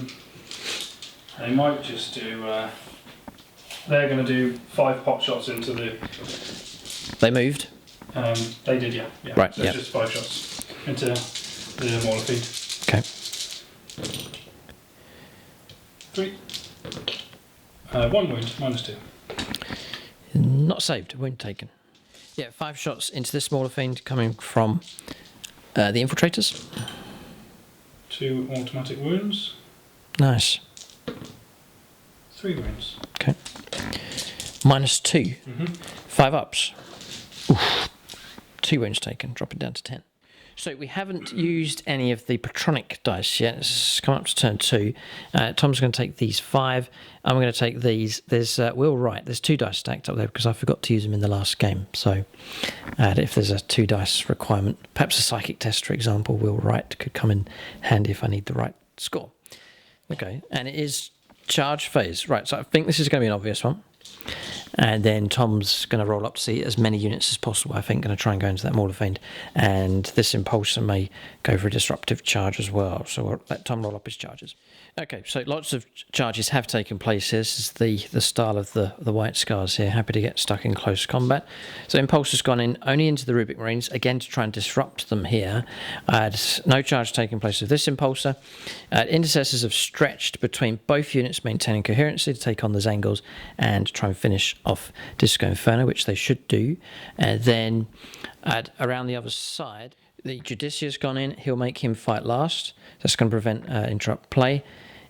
might just do. They're going to do 5 pot shots into the. They moved. They did, yeah. Right. So just 5 shots into the Mauler Fiend. Okay. 3. 1 wound, -2. Not saved. Wound taken. Yeah, 5 shots into this Mauler Fiend coming from the Infiltrators. 2 automatic wounds. Nice. 3 wounds. Okay. -2. 5 ups. Oof. 2 wounds taken, dropping down to 10. So we haven't used any of the Patronic dice yet. It's come up to turn 2. Tom's going to take these 5. I'm going to take these. There's Will Wright. There's 2 dice stacked up there because I forgot to use them in the last game. So if there's a 2 dice requirement, perhaps a psychic test, for example, Will Wright could come in handy if I need the right score. Okay, and it is charge phase. Right, so I think this is going to be an obvious one. And then Tom's going to roll up to see as many units as possible. I think going to try and go into that Mauler Fiend. And this Impulsor may go for a disruptive charge as well. So we'll let Tom roll up his charges. Okay, so lots of charges have taken place here. This is the style of the White Scars here. Happy to get stuck in close combat. So Impulsor's gone in only into the Rubik Marines, again to try and disrupt them here. No charge taking place with this Impulsor. Intercessors have stretched between both units, maintaining coherency to take on the Zangals and try and finish off Disco Inferno, which they should do. Then around the other side, the Judicia's gone in. He'll make him fight last. That's going to prevent interrupt play.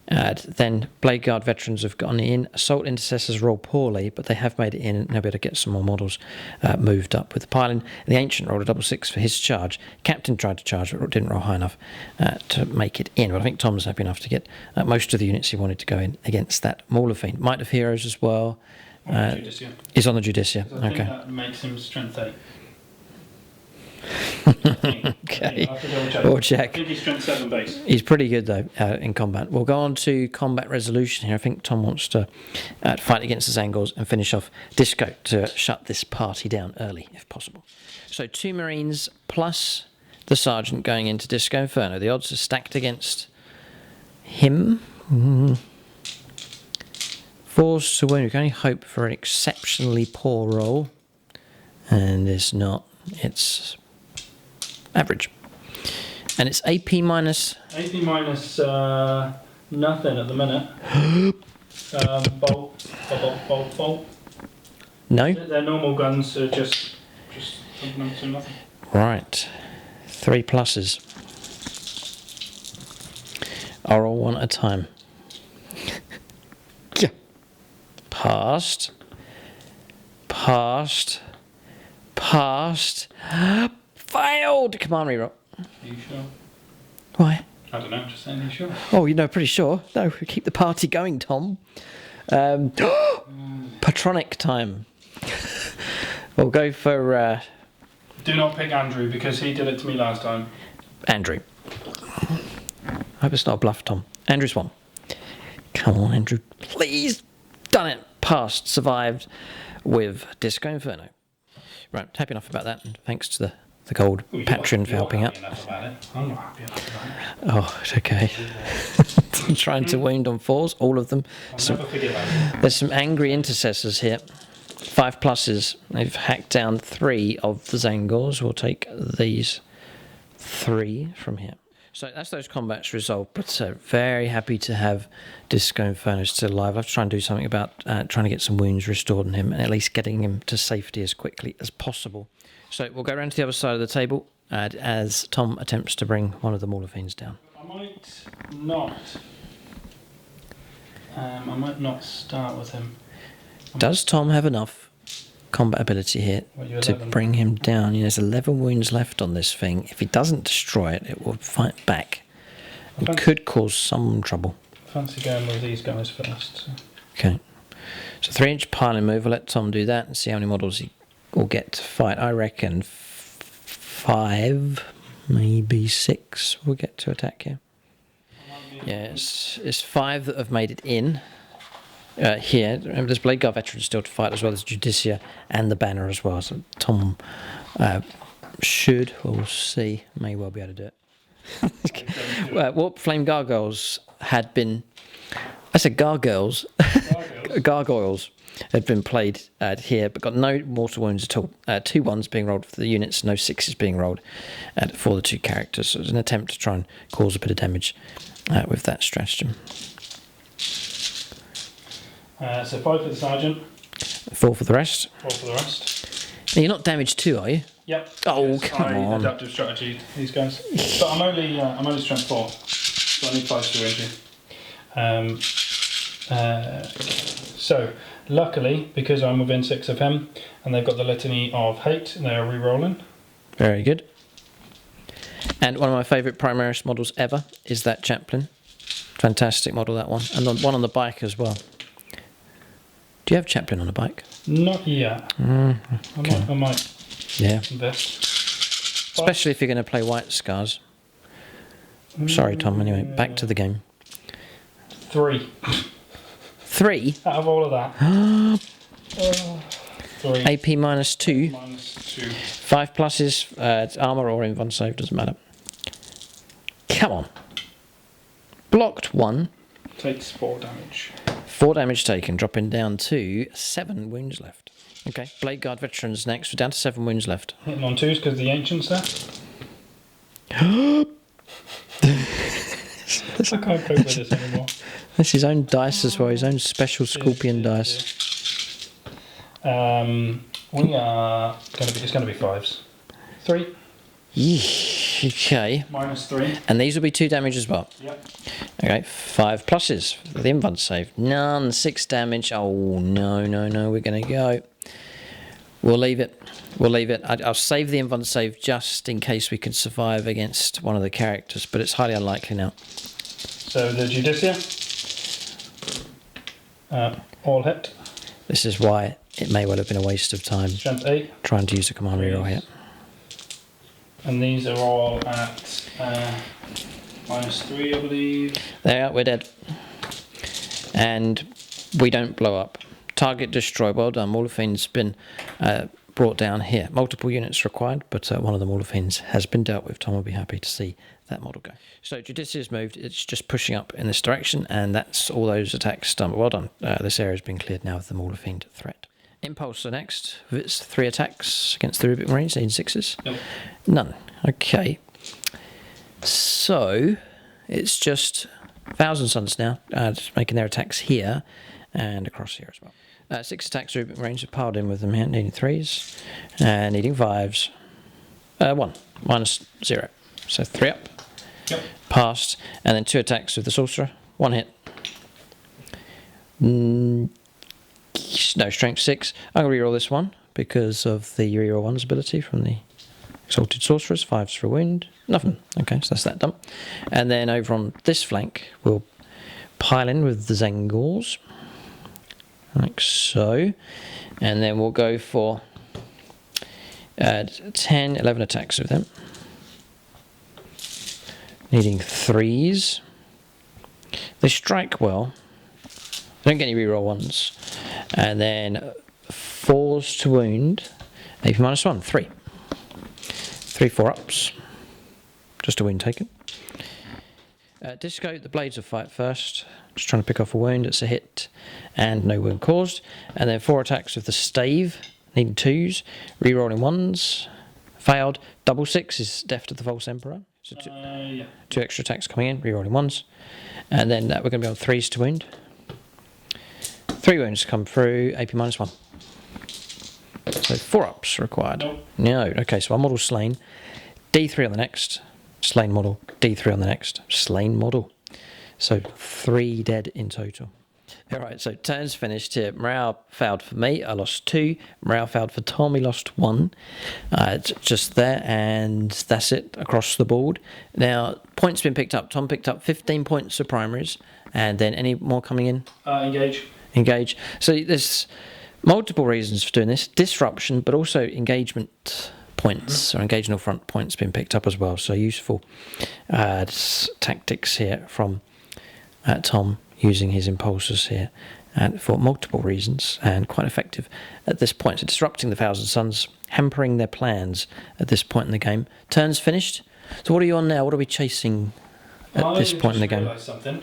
Then Blade Guard veterans have gone in. Assault Intercessors roll poorly, but they have made it in and they'll be able to get some more models moved up with the piling. The Ancient rolled a 6 for his charge. Captain tried to charge, but didn't roll high enough to make it in. But I think Tom's happy enough to get most of the units he wanted to go in against that Mauler Fiend. Might of Heroes as well. He's on the Judicia. I think that makes him strength 8. Okay. We'll check. I think he's strength 7 base. He's pretty good though in combat. We'll go on to combat resolution here. I think Tom wants to fight against the Zangals and finish off Disco to shut this party down early if possible. So 2 Marines plus the Sergeant going into Disco Inferno. The odds are stacked against him. 4s to wound. We can only hope for an exceptionally poor roll. And it's not. It's average. And it's AP minus... AP minus nothing at the minute. Bolt. No? Their normal guns are just nothing. Right. 3 pluses. Are all one at a time. Passed. Failed! Come on, reroll. Are you sure? Why? I don't know, just saying, are you sure? Oh, pretty sure. No, keep the party going, Tom. Patronic time. We'll go for... Do not pick Andrew, because he did it to me last time. Andrew. I hope it's not a bluff, Tom. Andrew's 1. Come on, Andrew. Please. Done it. Passed. Survived with Disco Inferno. Right, happy enough about that. And thanks to the gold Patreon for helping out. I'm not happy enough about it. Oh, it's okay. I'm trying to wound on 4s, all of them. There's some angry intercessors here. 5 pluses. They've hacked down 3 of the Zangals. We'll take these 3 from here. So that's those combats resolved, but very happy to have Disco Inferno still alive. I have to try and do something about trying to get some wounds restored on him and at least getting him to safety as quickly as possible. So we'll go around to the other side of the table as Tom attempts to bring one of the Mauler Fiends down. I might not start with him. Does Tom have enough combat ability here to bring him down? There's 11 wounds left on this thing. If he doesn't destroy it, it will fight back. It could cause some trouble. I fancy going with these guys first. So. Okay. So 3-inch piling move. I'll let Tom do that and see how many models he will get to fight. I reckon 5, maybe 6 will get to attack here. Yeah, it's 5 that have made it in. Here, remember there's Blade Guard veterans still to fight, as well as Judicia and the banner as well. So Tom should, we'll see, may well be able to do it. Warp Flame Gargoyles had been, I said gargoyles, gargoyles had been played here, but got no mortal wounds at all. 2 1s being rolled for the units, no 6s being rolled for the 2 characters. So it was an attempt to try and cause a bit of damage with that stratagem. So 5 for the sergeant. 4 for the rest. 4 for the rest. Now, you're not damaged too, are you? Yep. Oh, yes, come on. Adaptive strategy, these guys. But I'm only strength 4, so I need 5 to injure. So, luckily, because I'm within 6 of him, and they've got the Litany of Hate, they are re-rolling. Very good. And one of my favourite Primaris models ever is that Chaplain. Fantastic model, that one. And the one on the bike as well. Do you have Chaplain on a bike? Not yet. Okay. I might invest. Especially if you're going to play White Scars. Sorry, Tom. Anyway, back to the game. 3. 3? Out of all of that. 3. AP -2. -2. 5 pluses, armour or invuln save, doesn't matter. Come on. Blocked 1. Takes 4 damage. 4 damage taken, dropping down to 7 wounds left. Okay, Blade Guard veterans next. We're down to 7 wounds left. Hitting on 2s because the Ancient's there. I can't cope with this anymore. That's his own dice as well, his own special scorpion dice. We are it's going to be 5s. 3. Okay. -3. And these will be 2 damage as well. Yep. Okay, 5 pluses for the invuln save. None, 6 damage. Oh, no, we're going to go. We'll leave it. I'll save the invuln save just in case we can survive against one of the characters, but it's highly unlikely now. So the Judicia. All hit. This is why it may well have been a waste of time Strength 8. trying to use a command reroll here. And these are all at -3, I believe. There, we're dead. And we don't blow up. Target destroyed. Well done. Morlophine's been brought down here. Multiple units required, but one of the Morlophines has been dealt with. Tom will be happy to see that model go. So Judicia's moved. It's just pushing up in this direction, and that's all those attacks done. Well done. This area has been cleared now with the Morlophine threat. Impulse next, with its 3 attacks against the Rubric Marines, need 6s? Nope. None. Okay. So, it's just 1,000 Suns now, just making their attacks here and across here as well. 6 attacks, Rubric Marines have piled in with them here, needing 3s and needing 5s. 1, -0. So 3 up. Yep. Passed. And then 2 attacks with the Sorcerer. 1 hit. No, strength 6. I'm going to reroll this one because of the reroll 1's ability from the Exalted Sorceress. 5s for a wound. Nothing. Okay, so that's that done. And then over on this flank, we'll pile in with the Zengors. Like so. And then we'll go for 10, 11 attacks with them. Needing 3s. They strike well. I don't get any reroll 1s. And then 4s to wound. AP -1, 3. 3 4-ups. Just a wound taken. Disco, the blades will fight first. Just trying to pick off a wound. It's a hit and no wound caused. And then 4 attacks with the stave. Needing 2s. Rerolling 1s. Failed. Double 6 is death to the False Emperor. So 2 extra attacks coming in. Rerolling 1s. And then we're going to be on 3s to wound. 3 wounds come through, AP -1. So 4-ups required. Nope. No. Okay, so our model's slain. D3 on the next. Slain model. D3 on the next. Slain model. So 3 dead in total. Alright, so turns finished here. Morale failed for me. I lost 2. Morale failed for Tom. He lost 1. Just there, and that's it across the board. Now, points been picked up. Tom picked up 15 points for primaries. And then any more coming in? Engage. engage. So there's multiple reasons for doing this. Disruption, but also engagement points, or engagement front points being picked up as well. So useful tactics here from Tom, using his impulsors here for multiple reasons, and quite effective at this point. So disrupting the Thousand Suns, hampering their plans at this point in the game. Turn's finished. So what are you on now? What are we chasing at this point in the game? I just realised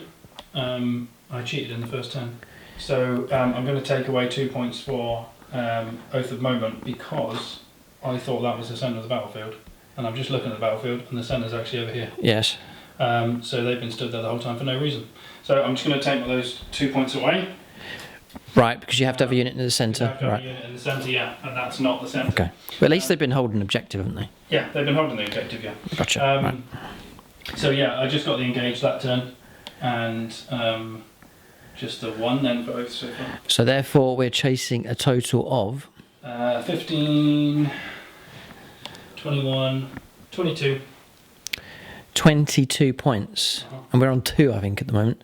something. I cheated in the first turn. So I'm going to take away 2 points for Oath of Moment, because I thought that was the centre of the battlefield. And I'm just looking at the battlefield, and the centre's actually over here. Yes. So they've been stood there the whole time for no reason. So I'm just going to take those 2 points away. Right, because you have to have a unit in the centre. You have to have a unit in the centre, yeah, and that's not the centre. Okay. But at least they've been holding an objective, haven't they? Yeah, they've been holding the objective, yeah. Gotcha. Right. So yeah, I just got the engage that turn, and just the 1 then for Oath so far. So therefore we're chasing a total of 15, 21, 22. 22 points. And we're on 2, I think, at the moment.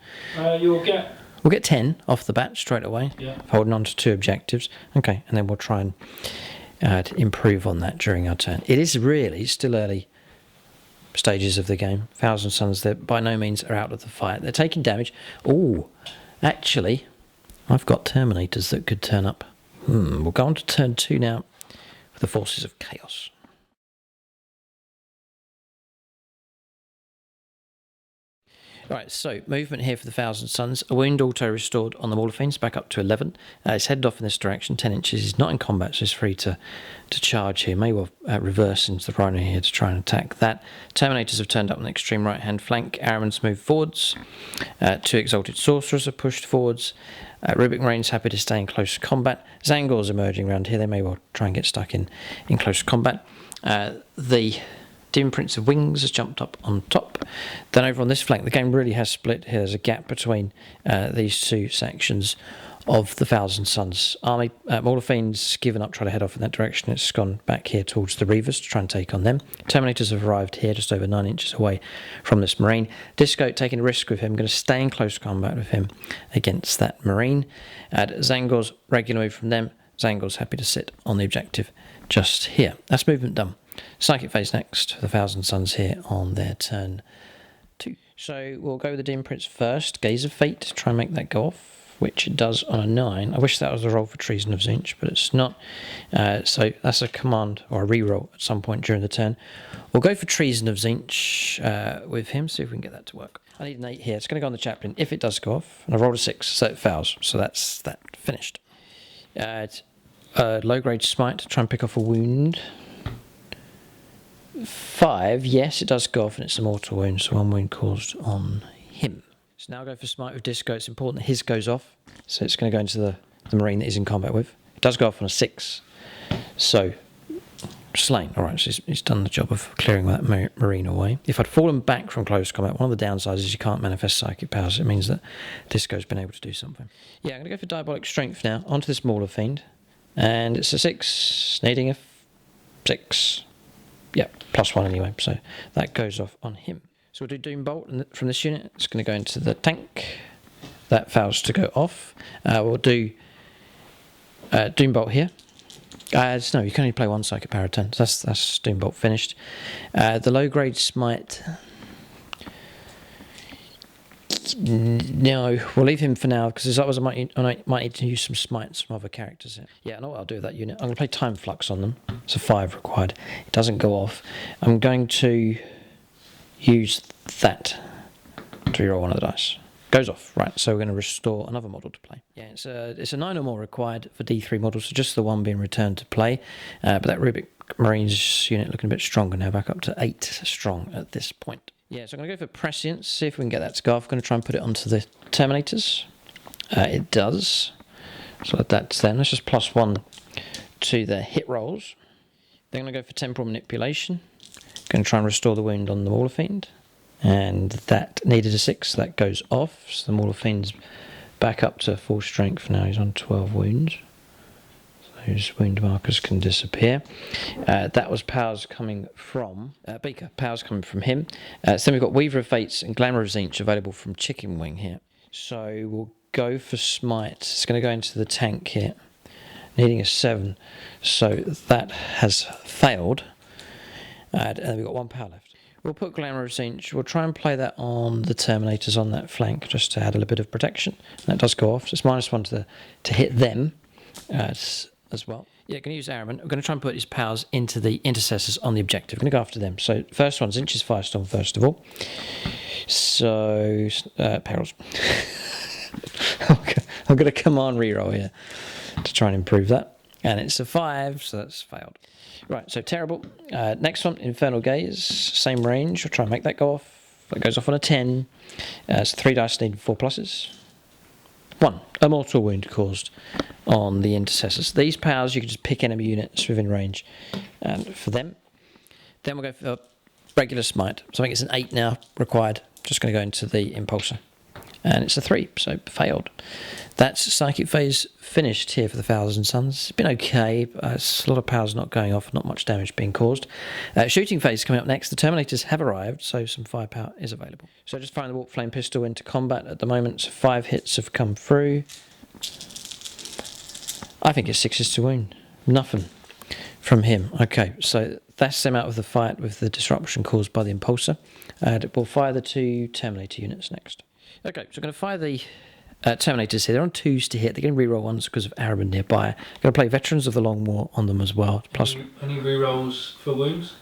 We'll get 10 off the bat straight away, holding on to 2 objectives. Okay, and then we'll try and improve on that during our turn. It is really still early stages of the game. Thousand Suns, they by no means are out of the fight. They're taking damage. Oh, actually, I've got Terminators that could turn up. We'll go on to turn 2 now with the Forces of Chaos. Right, so movement here for the Thousand Suns. A wound auto restored on the Wall of Fiends, back up to 11. It's headed off in this direction, 10 inches. He's not in combat, so he's free to charge here. May well reverse into the Rhino here to try and attack that. Terminators have turned up on the extreme right-hand flank. Arrowmen's moved forwards. 2 Exalted Sorcerers have pushed forwards. Rubik Marine's happy to stay in close combat. Zangor's emerging around here. They may well try and get stuck in close combat. The Demon Prince of Wings has jumped up on top. Then over on this flank, the game really has split. There's a gap between these 2 sections of the Thousand Suns army. Wall of Fiends given up, trying to head off in that direction. It's gone back here towards the Reavers to try and take on them. Terminators have arrived here, just over 9 inches away from this Marine. Disco taking a risk with him, going to stay in close combat with him against that Marine. Zangor's regular move from them. Zangor's happy to sit on the objective just here. That's movement done. Psychic phase next for the Thousand Suns here on their turn 2. So we'll go with the Demon Prince first. Gaze of Fate to try and make that go off, which it does on a 9. I wish that was a roll for Treason of Zinch, but it's not. So that's a command or a reroll at some point during the turn. We'll go for Treason of Zinch with him, see if we can get that to work. I need an 8 here. It's going to go on the Chaplain if it does go off. And I rolled a 6, so it fails. So that's that finished. Low-grade Smite to try and pick off a wound. 5, yes, it does go off, and it's a mortal wound, so 1 wound caused on him. So now I'll go for Smite with Disco. It's important that his goes off, so it's going to go into the Marine that he's in combat with. It does go off on a 6, so slain. Alright, so he's done the job of clearing that Marine away. If I'd fallen back from close combat, one of the downsides is you can't manifest psychic powers. It means that Disco's been able to do something. Yeah, I'm going to go for Diabolic Strength now, onto this Mauler Fiend, and it's a 6, needing a 6. Yeah, +1 anyway, so that goes off on him. So we'll do Doom Bolt from this unit. It's going to go into the tank. That fails to go off. We'll do Doom Bolt here. No, you can only play 1 Psychic Power a turn. So that's Doom Bolt finished. The low-grade Smite. No, we'll leave him for now, because I might need to use some smites from other characters here. Yeah, I know what I'll do with that unit. I'm going to play Time Flux on them. It's a 5 required. It doesn't go off. I'm going to use that to reroll 1 of the dice. Goes off, right, so we're going to restore another model to play. Yeah, it's a 9 or more required for D3 models, so just the 1 being returned to play. But that Rubik Marines unit looking a bit stronger now, back up to 8 strong at this point. Yeah, so I'm going to go for Prescience, see if we can get that to go off. I'm going to try and put it onto the Terminators. It does. So that's then. Let's just +1 to the hit rolls. Then I'm going to go for Temporal Manipulation. Going to try and restore the wound on the Mauler Fiend. And that needed a 6, that goes off. So the Mauler Fiend's back up to full strength now. He's on 12 wounds. Those wound markers can disappear. That was powers coming from Beaker. Powers coming from him. So then we've got Weaver of Fates and Glamour of Zinch available from Chicken Wing here. So we'll go for smite. It's going to go into the tank here, needing a 7. So that has failed. And we've got 1 power left. We'll put Glamorous Inch. We'll try and play that on the Terminators on that flank, just to add a little bit of protection. And that does go off. So it's -1 to hit them as well. Yeah, going to use Araman. I'm going to try and put his powers into the Intercessors on the objective. I'm going to go after them. So first one's Inch's Firestorm, first of all. So, Perils. I'm going to command reroll here to try and improve that. And it's a 5, so that's failed. Right, so terrible. Next one, Infernal Gaze. Same range. I'll try and make that go off. That goes off on a 10. It's 3 dice needing 4 pluses. 1. A mortal wound caused on the Intercessors. These powers, you can just pick enemy units within range. And for them. Then we'll go for regular smite. So I think it's an 8 now required. Just going to go into the Impulsor. And it's a 3, so failed. That's Psychic Phase finished here for the Thousand Suns. It's been okay, but it's a lot of powers not going off, not much damage being caused. Shooting Phase coming up next. The Terminators have arrived, so some firepower is available. So just firing the Warp Flame Pistol into combat at the moment. So 5 hits have come through. I think it's 6s to wound. Nothing from him. Okay, so that's them out of the fight with the disruption caused by the Impulsor. We'll fire the 2 Terminator units next. Okay, so I'm going to fire the Terminators here. They're on 2s to hit. They're going to reroll 1s because of Araman nearby. I'm going to play Veterans of the Long War on them as well. Plus, any rerolls for wounds?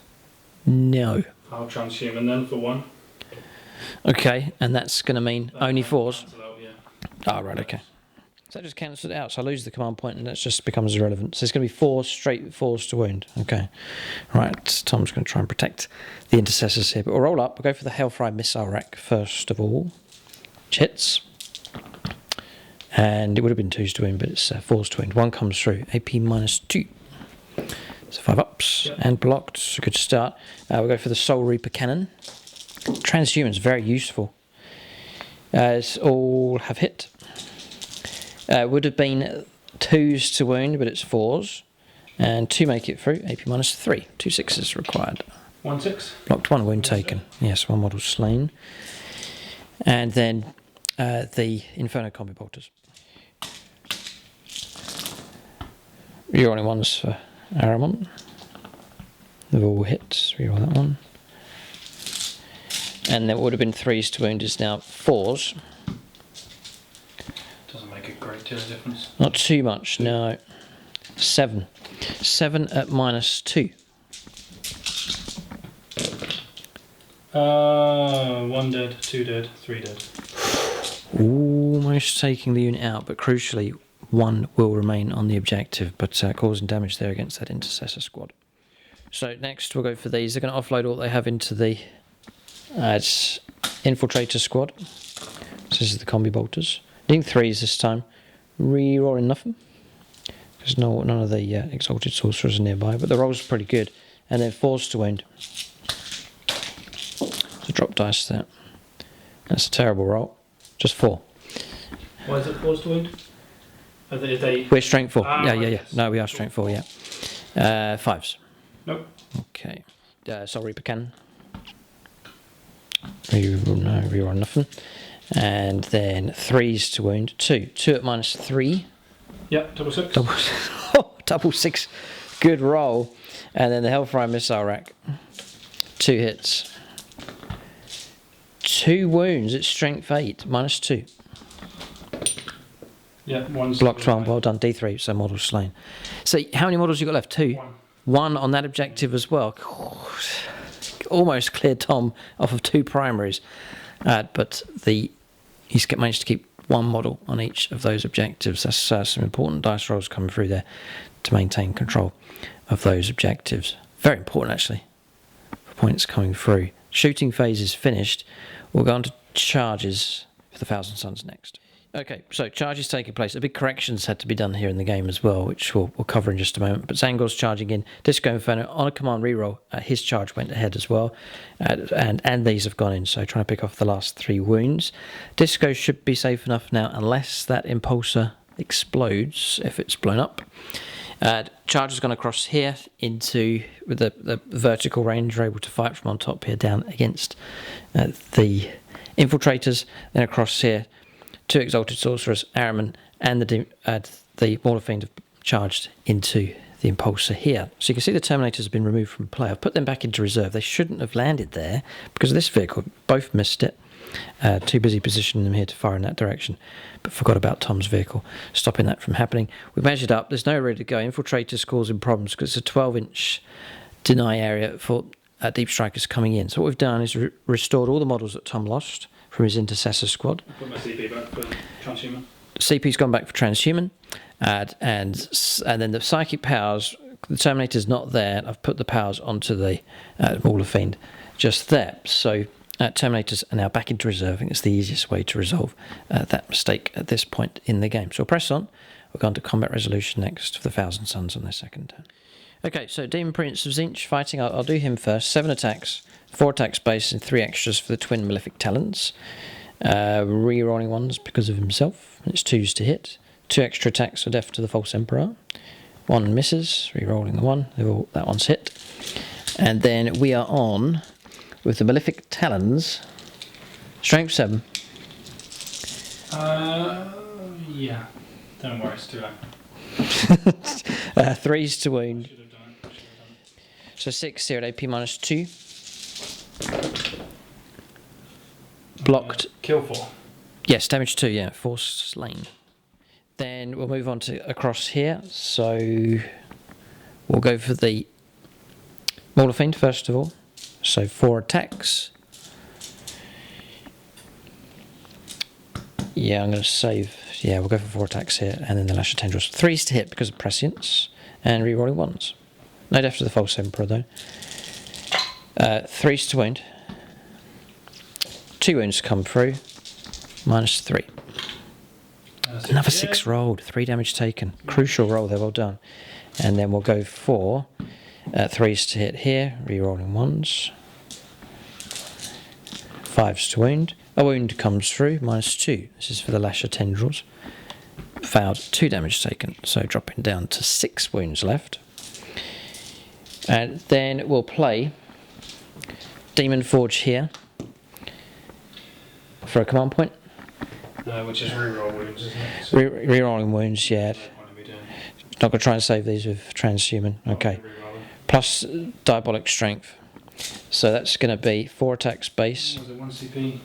No. I'll transhuman then for 1. Okay, and that's going to mean only 4s. Out, yeah. Oh, right, okay. So that just cancels it out. So I lose the command point and that just becomes irrelevant. So it's going to be 4 straight 4s to wound. Okay. Right, Tom's going to try and protect the Intercessors here. But we'll roll up. We'll go for the Hellfire Missile Rack first of all. Which hits. And it would have been 2s to wound, but it's 4s to wound. 1 comes through. AP -2. So 5 ups and blocked. So good start. We'll go for the Soul Reaper Cannon. Transhuman's very useful. As all have hit. Would have been 2s to wound, but it's 4s. And 2 make it through. AP -3. 2 6s required. 1 6. Blocked, 1 wound taken. Yes, 1 model slain. And then the Inferno Combi Bolters. Rerolling 1s for Aramon. They've all hit. Reroll that one. And there would have been 3s to wound, is now 4s. Doesn't make a great deal of difference. Not too much, no. 7. 7 at -2. 1 dead, 2 dead, 3 dead. Almost taking the unit out, but crucially, 1 will remain on the objective, but causing damage there against that Intercessor squad. So next we'll go for these. They're going to offload all they have into the Infiltrator squad. So this is the Combi Bolters. Needing 3s this time. Rerolling nothing. Because none of the Exalted Sorcerers are nearby, but the roll's pretty good. And then 4s to wound. So drop dice there. That's a terrible roll. Just 4. Why is it 4s to wound? Are they... We're strength 4. Ah, yeah. yes. No, we are strength 4, yeah. 5s. Nope. Okay. Soul Reaper Cannon. Reroll nothing. And then 3s to wound. 2. 2 at -3. Yep, double 6. Double 6. Good roll. And then the Hellfire Missile Rack. 2 hits. 2 wounds. It's strength 8. -2. Yeah, 1's Blocked 1. Well done. D3. So model slain. So how many models you got left? 2. 1 on that objective as well. Almost cleared Tom off of 2 primaries. But he's managed to keep 1 model on each of those objectives. That's some important dice rolls coming through there to maintain control of those objectives. Very important, actually, for points coming through. Shooting phase is finished. We'll go on to charges for the Thousand Suns next. Okay, so charges taking place. A big corrections had to be done here in the game as well, which we'll cover in just a moment. But Zangor's charging in. Disco Inferno on a command reroll. His charge went ahead as well. And these have gone in, so trying to pick off the last 3 wounds. Disco should be safe enough now, unless that Impulsor explodes, if it's blown up. Charge has gone across here into with the vertical range. We're able to fight from on top here down against the Infiltrators. Then across here 2 Exalted Sorcerers, Araman, and the Mauler Fiend have charged into the Impulsor here. So you can see the Terminators have been removed from play. I've put them back into reserve. They shouldn't have landed there because of this vehicle. Both missed it. Too busy positioning them here to fire in that direction, but forgot about Tom's vehicle, stopping that from happening. We measured up. There's nowhere to go. Infiltrators causing problems because it's a 12-inch deny area for Deep Strikers coming in. So what we've done is restored all the models that Tom lost from his Intercessor squad. Put my CP back for Transhuman. CP's gone back for Transhuman, and then the Psychic powers, the Terminator's not there. I've put the powers onto the Mauler Fiend just there. So Terminators are now back into reserve. I think it's the easiest way to resolve that mistake at this point in the game. So we'll press on. We're going to combat resolution next for the Thousand Suns on their second turn. Okay, so Demon Prince of Tzeentch fighting. I'll do him first. 7 attacks, 4 attacks base, and 3 extras for the twin Malefic Talons. Rerolling ones because of himself. It's 2s to hit. 2 extra attacks for death to the False Emperor. 1 misses, rerolling the 1. That one's hit. And then we are on with the Malefic Talons. Strength 7. Yeah. Don't worry, it's too late. 3s to wound. Should have done it. So 6 here at AP -2. Blocked. Kill 4. Yes, damage 2, yeah. 4 slain. Then we'll move on to across here. So we'll go for the Mauler Fiend first of all. So 4 attacks. Yeah, I'm going to save. Yeah, we'll go for 4 attacks here, and then the Lash of Tendrils. 3s to hit because of Prescience, and rerolling 1s. No death to the False Emperor though. 3s to wound. 2 wounds come through. -3. Another 6 rolled. 3 damage taken. Crucial roll there. Well done. And then we'll go for 3s to hit here. Rerolling 1s. 5s to wound. A wound comes through. -2. This is for the Lash of Tendrils. Failed. 2 damage taken. So dropping down to 6 wounds left. And then we'll play Demon Forge here for a command point. Which is reroll wounds, isn't it? So rerolling wounds, yeah. Not going to try and save these with Transhuman. Okay. Plus Diabolic Strength. So that's going to be 4 attacks base. Was it 1 CP?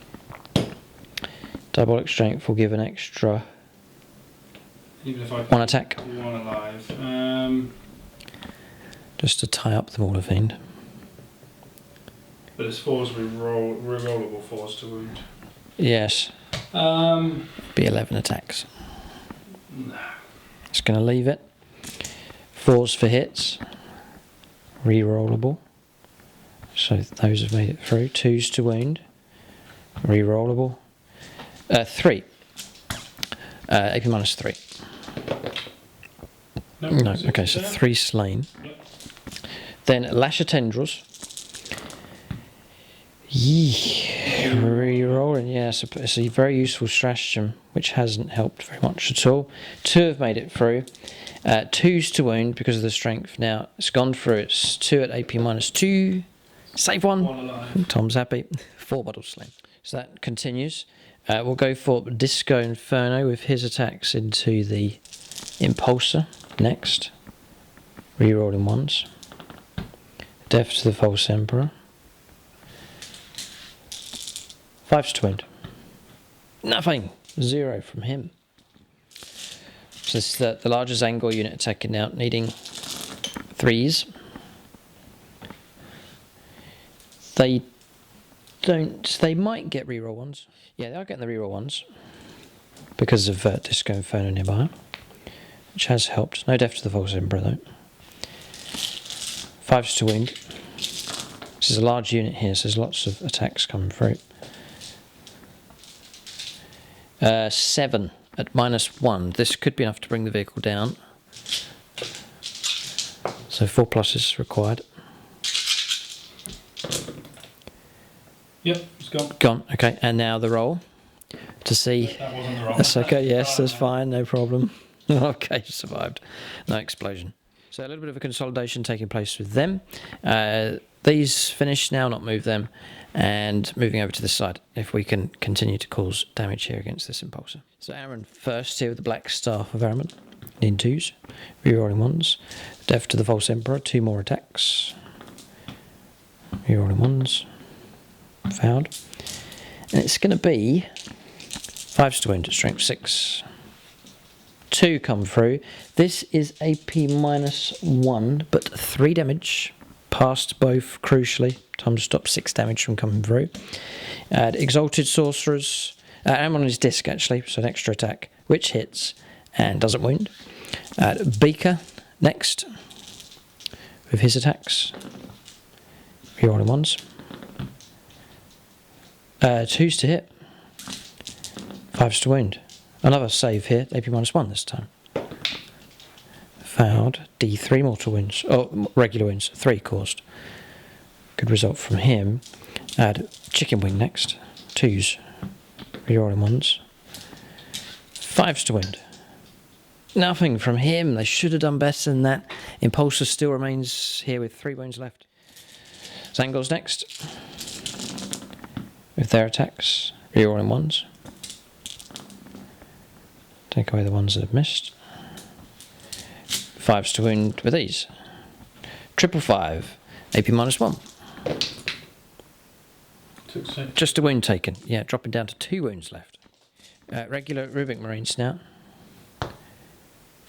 Diabolic Strength will give an extra Even if I 1 attack. 1 alive. Just to tie up the Mauler Fiend. But it's 4s rerollable 4s to wound. Yes. Be 11 attacks. No. Just going to leave it. 4s for hits. Rerollable. So those have made it through. 2s to wound. Rerollable. 3. AP -3. No. Okay, so 3 slain. Yep. Then Lash of Tendrils. Rerolling, yeah, it's a very useful stratagem which hasn't helped very much at all. 2 have made it through. 2s to wound because of the strength. Now it's gone through. It's 2 at AP -2. Save 1. 1 alive. Tom's happy. 4 models slain. So that continues. We'll go for Disco Inferno with his attacks into the Impulsor next. Rerolling 1s. Death to the False Emperor. 5s to wound. Nothing. 0 from him. So this is the larger Zangor unit attacking now, needing 3s. They might get reroll 1s. Yeah, they are getting the reroll 1s because of Disco Inferno nearby, which has helped. No death to the False Emperor though. 5s to wound. This is a large unit here, so there's lots of attacks coming through. 7 at -1. This could be enough to bring the vehicle down. So 4 pluses required. Yep, it's gone. Gone. Okay, and now the roll to see. That wasn't the roll. That's okay. Yes, that's fine. No problem. Okay, survived. No explosion. So a little bit of a consolidation taking place with them. these finished now, not move them, and moving over to this side if we can continue to cause damage here against this impulsor. So Aaron first here with the Black Staff of Aaron, in 2s, rerolling 1s, Death to the False Emperor, 2 more attacks, rerolling 1s, found, and it's going to be 5s to wound at strength 6. 2 come through. This is AP -1, but 3 damage. Passed both, crucially. Time to stop 6 damage from coming through. Add Exalted Sorcerers. I'm on his disc, actually, so an extra attack, which hits and doesn't wound. Add Beaker next, with his attacks. Rerolling 1s. 2s to hit. 5s to wound. Another save here, AP -1 this time. Failed. D3 mortal wounds. Oh, regular wounds. 3 caused. Good result from him. Add Chicken Wing next. 2s. Rerolling 1s. 5s to wound. Nothing from him. They should have done better than that. Impulsor still remains here with 3 wounds left. Zangor's next. With their attacks. Rerolling 1s. Take away the ones that have missed. 5s to wound with these. 555, AP -1. Just a wound taken. Yeah, dropping down to 2 wounds left. Regular Rubik Marines now.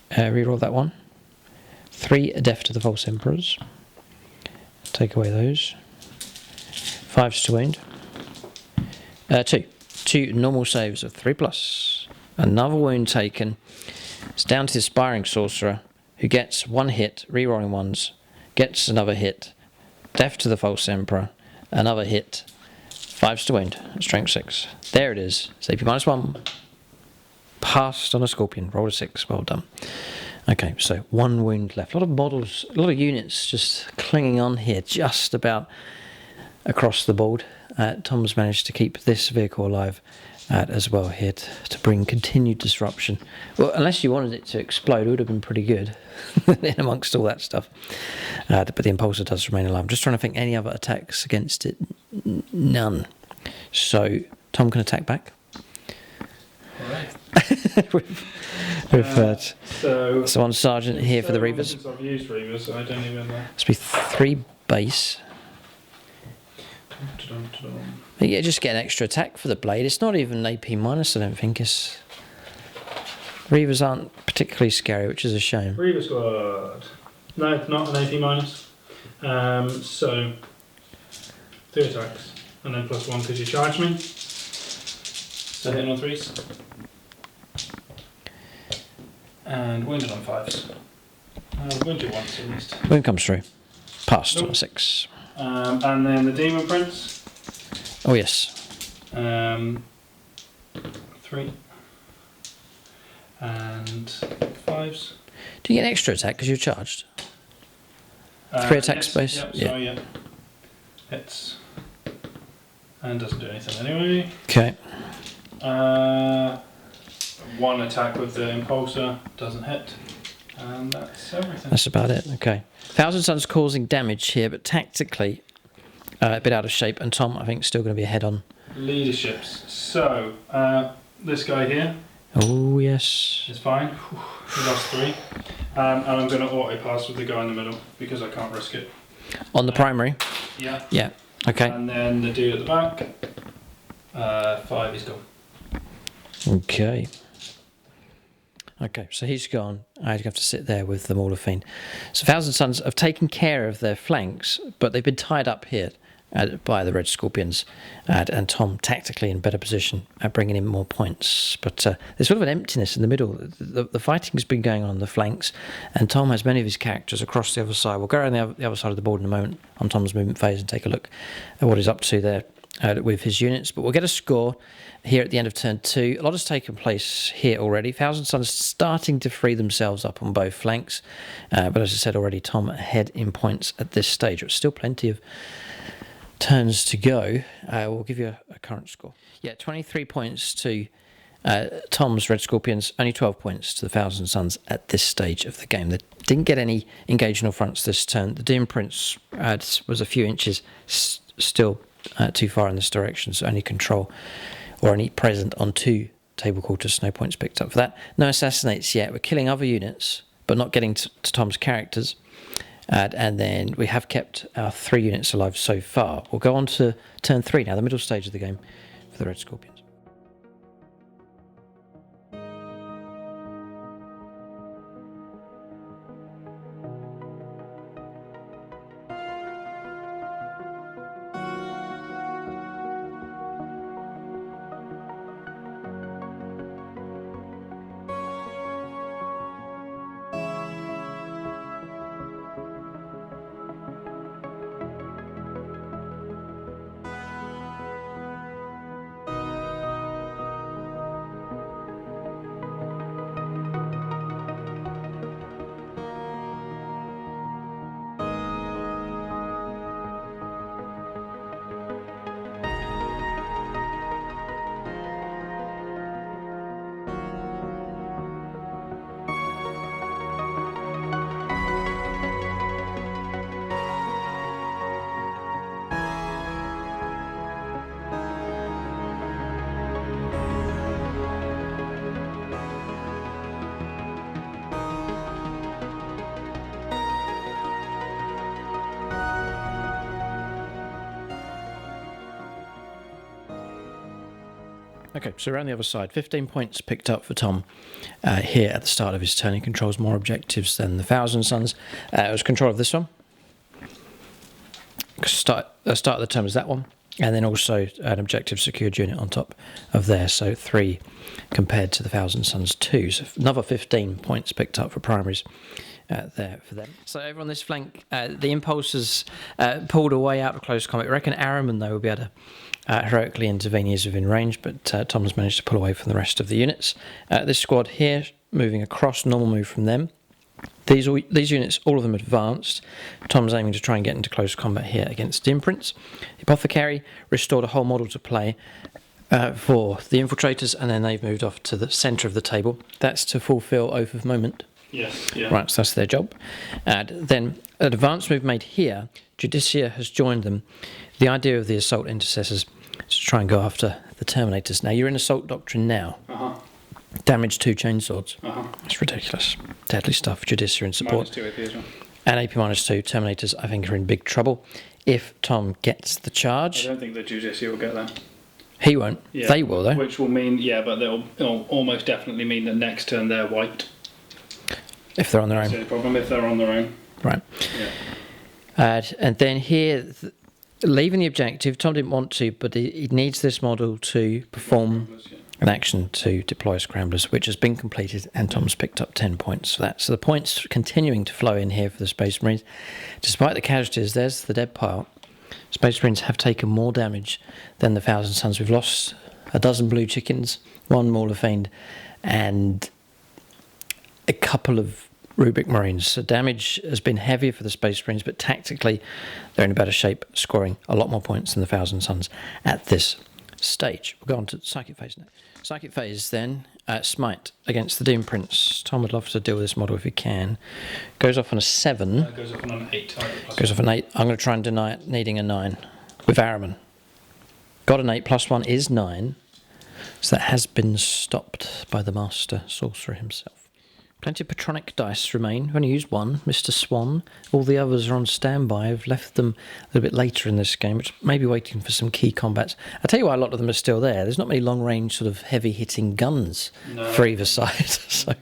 Reroll that one. 3 Death to the False Emperors. Take away those. 5s to wound. 2 normal saves of 3+. Another wound taken. It's down to the Aspiring Sorcerer, who gets 1 hit, rerolling 1s, gets another hit, Death to the False Emperor, another hit, 5s to wound, strength 6. There it is. It's AP -1. Passed on a Scorpion. Roll a 6. Well done. Okay, so 1 wound left. A lot of models, a lot of units just clinging on here, just about across the board. Tom's managed to keep this vehicle alive as well here to bring continued disruption. Well, unless you wanted it to explode, it would have been pretty good in amongst all that stuff. But the Impulsor does remain alive. I'm just trying to think any other attacks against it. None. So Tom can attack back. Alright. So on Sergeant here for the Reavers. Since I've used Reavers, I don't even know. Must be 3 base. Yeah, just get an extra attack for the blade. It's not even AP-, I don't think. Reavers aren't particularly scary, which is a shame. Reaver Squad. No, not an AP-. So 3 attacks, and then +1 because you charged me. So hitting on 3s. And wounded on 5s. Wounded once at least. Wound comes through. Passed on Nope. a 6. And then the Demon Prince. Oh, yes. 3. And 5s. Do you get an extra attack because you're charged? 3 attack yes, space? Yep, Yeah. so yeah. Hits. And doesn't do anything anyway. Okay. 1 attack with the Impulsor, doesn't hit. And that's everything. That's about it. Okay. Thousand Suns causing damage here, but tactically a bit out of shape. And Tom, I think, still going to be ahead on Leaderships. So, this guy here Oh, yes. is fine. He lost 3. And I'm going to auto-pass with the guy in the middle because I can't risk it. On the primary? Yeah. Yeah. Okay. And then the dude at the back, 5, he's gone. Okay. Okay, so he's gone. I'd have to sit there with them all of Fiend. So Thousand Suns have taken care of their flanks, but they've been tied up here by the Red Scorpions, and Tom tactically in better position at bringing in more points. But there's sort of an emptiness in the middle. The fighting's been going on the flanks, and Tom has many of his characters across the other side. We'll go around the other side of the board in a moment on Tom's movement phase and take a look at what he's up to there with his units. But we'll get a score here at the end of turn 2. A lot has taken place here already. Thousand Suns starting to free themselves up on both flanks. But as I said already, Tom ahead in points at this stage. There's still plenty of turns to go. We'll give you a current score. Yeah, 23 points to Tom's Red Scorpions, only 12 points to the Thousand Suns at this stage of the game. They didn't get any engaging fronts this turn. The Doom Prince was a few inches still too far in this direction, so only control or only present on 2 table quarters, no points picked up for that. No assassinates yet. We're killing other units, but not getting to Tom's characters. And then we have kept our 3 units alive so far. We'll go on to turn 3 now, the middle stage of the game for the Red Scorpions. Okay, so around the other side, 15 points picked up for Tom here at the start of his turn. He controls more objectives than the Thousand Suns. It was control of this one. Start of the turn was that one. And then also an objective secured unit on top of there. So 3 compared to the Thousand Suns 2. So another 15 points picked up for primaries there for them. So over on this flank, the impulses pulled away out of close combat. I reckon Araman, though, will be able to heroically intervene. He is within range, but Tom's managed to pull away from the rest of the units. This squad here, moving across, normal move from them. These units, all of them advanced. Tom's aiming to try and get into close combat here against the Imprints. The Apothecary restored a whole model to play for the Infiltrators, and then they've moved off to the centre of the table. That's to fulfil Oath of Moment. Yes, yeah. Right, so that's their job. And then an advanced move made here. Judicia has joined them. The idea of the Assault Intercessors is to try and go after the Terminators. Now, you're in Assault Doctrine now. Damage 2 chainswords. That's ridiculous. Deadly stuff. Judicia in support. -2 AP as well. And AP -2. Terminators, I think, are in big trouble. If Tom gets the charge... I don't think the Judicia will get that. He won't. Yeah. They will, though. Which will mean, but it'll almost definitely mean that next turn they're white. If they're on their own. That's the problem, if they're on their own. Right. Yeah. And then here, leaving the objective, Tom didn't want to, but he needs this model to perform an action to deploy Scramblers, which has been completed, and Tom's picked up 10 points for that. So the points continuing to flow in here for the Space Marines. Despite the casualties, there's the dead pile. Space Marines have taken more damage than the Thousand Suns. We've lost a dozen blue chickens, 1 Mauler Fiend, and a couple of Rubric Marines. So damage has been heavier for the Space Marines, but tactically they're in a better shape, scoring a lot more points than the Thousand Suns at this stage. We'll go on to Psychic Phase now. Psychic Phase then, Smite against the Doom Prince. Tom would love to deal with this model if he can. Goes off on a 7. Goes off on an 8. Goes off an 8. I'm going to try and deny it, needing a 9 with Araman. Got an 8, +1 is 9. So that has been stopped by the Master Sorcerer himself. Plenty of Patronic dice remain. I've only used 1, Mr. Swan. All the others are on standby. I've left them a little bit later in this game, which may be waiting for some key combats. I'll tell you why a lot of them are still there. There's not many long-range sort of heavy-hitting guns for either side. So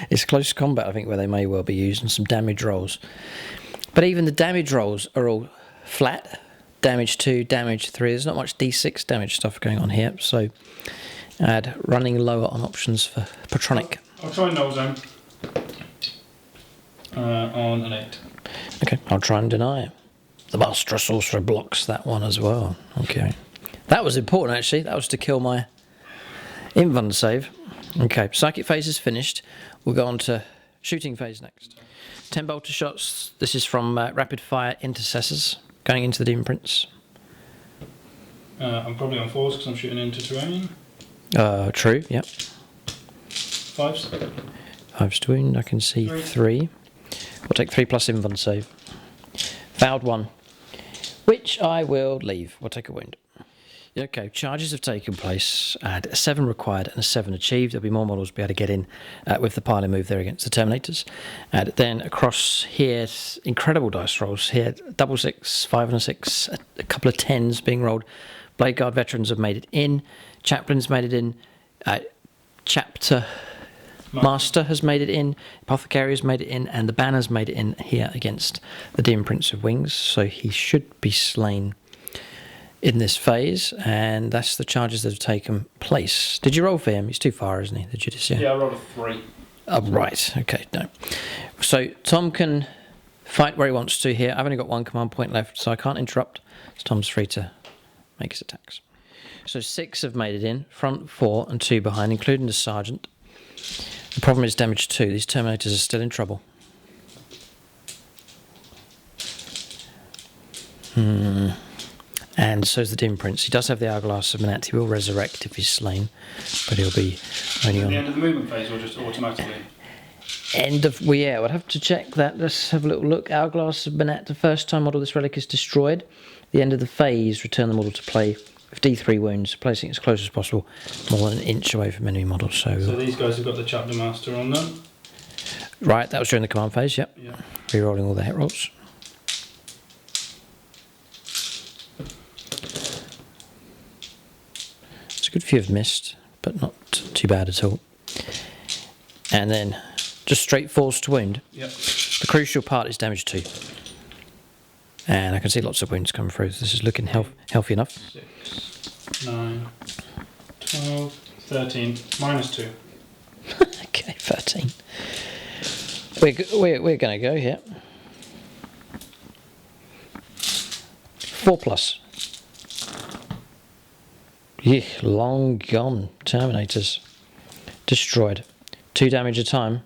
it's close combat, I think, where they may well be used, and some damage rolls. But even the damage rolls are all flat. Damage 2, damage 3. There's not much D6 damage stuff going on here. So running lower on options for Patronic. I'll try Null Zone. On an 8. Okay, I'll try and deny it. The Master Sorcerer blocks that one as well. Okay. That was important, actually. That was to kill my Invuln save. Okay, Psychic Phase is finished. We'll go on to Shooting Phase next. 10 bolter shots. This is from Rapid Fire Intercessors, going into the Demon Prince. I'm probably on 4s because I'm shooting into terrain. True, yep. 5s. 5's to wound, I can see 3. We'll take 3 plus invuln save. Fouled 1, which I will leave. We'll take a wound. Okay, charges have taken place. Add a 7 required and a 7 achieved. There'll be more models be able to get in with the piling move there against the Terminators. And then across here, incredible dice rolls here. Double 6, 5 and a 6, a couple of 10s being rolled. Blade Guard veterans have made it in. Chaplains made it in. Chapter Master has made it in. Apothecary has made it in. And the Banner's made it in here against the Demon Prince of Wings. So he should be slain in this phase, and that's the charges that have taken place. Did you roll for him? He's too far, isn't he? The Judiciary. Yeah, I rolled a 3. Oh, right. Okay, no. So Tom can fight where he wants to here. I've only got 1 command point left, so I can't interrupt. So Tom's free to make his attacks. So 6 have made it in, front 4 and 2 behind, including the Sergeant. The problem is damage 2. These Terminators are still in trouble. And so is the Demon Prince. He does have the Hourglass of Manat. He will resurrect if he's slain, but he'll be only on the end of the movement phase, or just automatically? Well, yeah, I'd have to check that. Let's have a little look. Hourglass of Manat, the first time model this relic is destroyed. The end of the phase, return the model to play with D3 wounds, placing it as close as possible, more than an inch away from enemy models. So these guys have got the Chapter Master on them? Right, that was during the command phase, yep. Yeah. Rerolling all the hit rolls. It's a good few have missed, but not too bad at all. And then just straight falls to wound. Yep. The crucial part is damage 2. And I can see lots of wounds coming through. This is looking healthy enough. 6, 9, 12, 13, -2. Okay, 13. We're going to go here. 4 plus. Yeah, long gone. Terminators. Destroyed. 2 damage a time.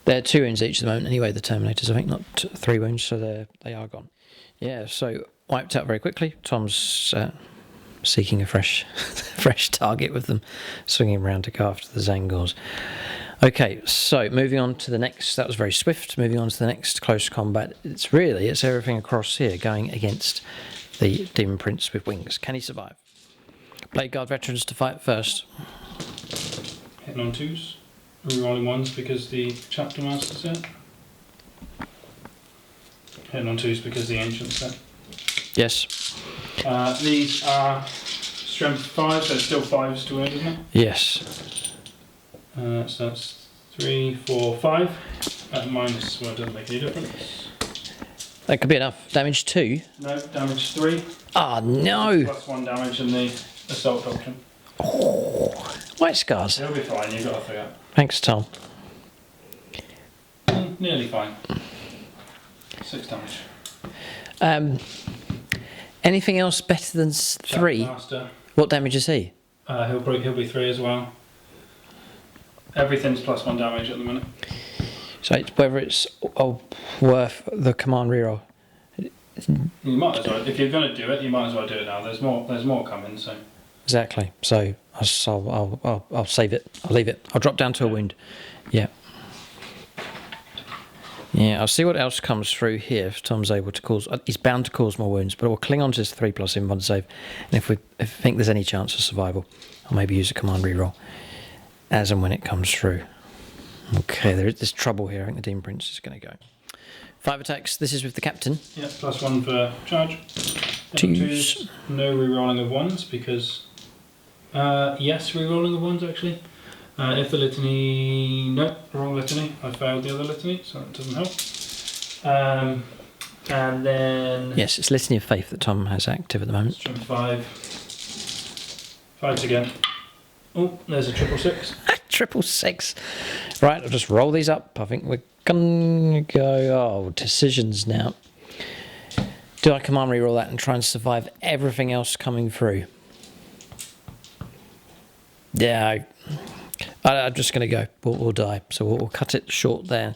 They're 2 wounds each at the moment anyway, the Terminators. I think not 3 wounds, so they are gone. Yeah, so wiped out very quickly. Tom's seeking a fresh target with them, swinging around to go after the Zangors. Okay, so moving on to the next. That was very swift. Moving on to the next close combat. It's everything across here going against the Demon Prince with wings. Can he survive? Blade Guard veterans to fight first. Hitting on 2s. Rerolling 1s because the Chapter Master set. Hitting on 2s because the Ancient set. Yes. These are strength 5, so it's still 5s to wound, isn't it? Yes. So that's 3, 4, 5. At minus, well, it doesn't make any difference. That could be enough. Damage 2? No, damage 3. Ah, no! Plus 1 damage in the assault option. Oh, white scars. It'll be fine, you've got to forget. Thanks, Tom. Nearly fine. 6 damage. Anything else better than 3? Master. What damage is he? He'll be 3 as well. Everything's plus 1 damage at the minute. So it's whether it's worth the command reroll. You might as well, if you're going to do it, you might as well do it now. There's more coming, so. Exactly. So I'll save it. I'll leave it. I'll drop down to a wound. Yeah. Yeah, I'll see what else comes through here if Tom's able to cause... He's bound to cause more wounds, but we'll cling on to his 3 plus invuln save. And if I think there's any chance of survival, I'll maybe use a command reroll as and when it comes through. Okay, there's trouble here. I think the Demon Prince is going to go. 5 attacks. This is with the captain. Yeah, plus 1 for charge. 2s. No rerolling of 1s because... yes, rerolling of 1s actually. If the litany... No, wrong litany. I failed the other litany, so that doesn't help. And then... Yes, it's Litany of Faith that Tom has active at the moment. Strength 5. Fights again. Oh, there's a 666. 666. Right, I'll just roll these up. I think we're going to go... decisions now. Do I command reroll that and try and survive everything else coming through? Yeah, I'm just going to go. We'll die. So we'll cut it short there.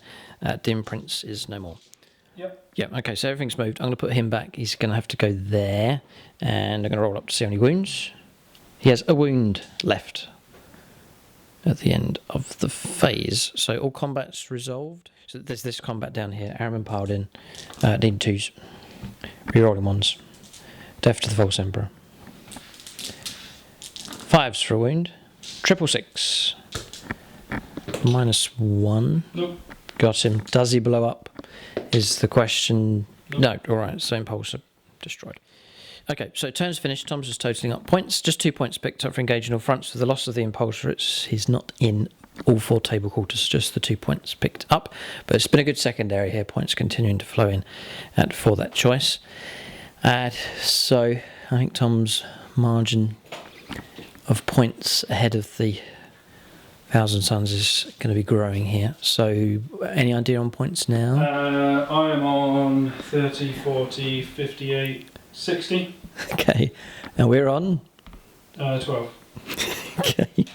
Demon Prince is no more. Yep. Yep, okay, so everything's moved. I'm going to put him back. He's going to have to go there. And I'm going to roll up to see how many wounds. He has a wound left at the end of the phase. So all combat's resolved. So there's this combat down here. Araman piled in. Need 2s. Rerolling 1s. Death to the False Emperor. 5s for a wound. 666. -1. Nope. Got him. Does he blow up? Is the question. Nope. No, alright, so Impulsor destroyed. Okay, so turn's finished. Tom's just totaling up points. Just 2 points picked up for engaging all fronts. With the loss of the Impulsor, he's not in all 4 table quarters, just the 2 points picked up. But it's been a good secondary here. Points continuing to flow in for that choice. So I think Tom's margin of points ahead of the Thousand Suns is going to be growing here. So any idea on points now? I am on 30, 40, 58, 60. Okay, and we're on 12. Okay.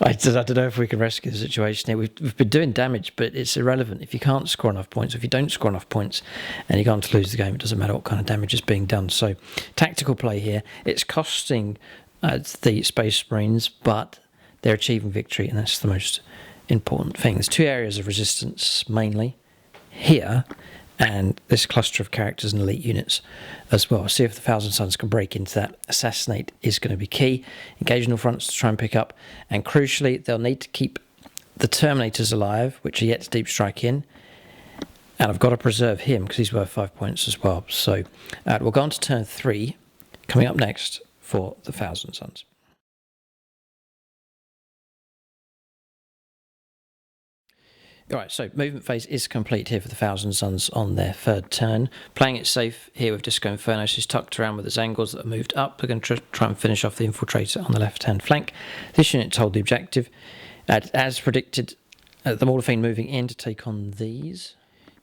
I don't know if we can rescue the situation here. We've been doing damage, but it's irrelevant. If you can't score enough points, if you don't score enough points, and you're going to lose the game, it doesn't matter what kind of damage is being done. So, tactical play here. It's costing the Space Marines, but they're achieving victory, and that's the most important thing. There's 2 areas of resistance, mainly. Here, and this cluster of characters and elite units as well. See if the Thousand Suns can break into that. Assassinate is going to be key. Engaging all fronts to try and pick up. And crucially, they'll need to keep the Terminators alive, which are yet to deep strike in. And I've got to preserve him because he's worth 5 points as well. So we'll go on to turn 3, coming up next for the Thousand Suns. Alright, so movement phase is complete here for the Thousand Suns on their 3rd turn. Playing it safe here with Disco Infernos, who's tucked around with his angles that have moved up. They're going to try and finish off the Infiltrator on the left-hand flank. This unit hold the objective. As predicted, the Morlafine moving in to take on these.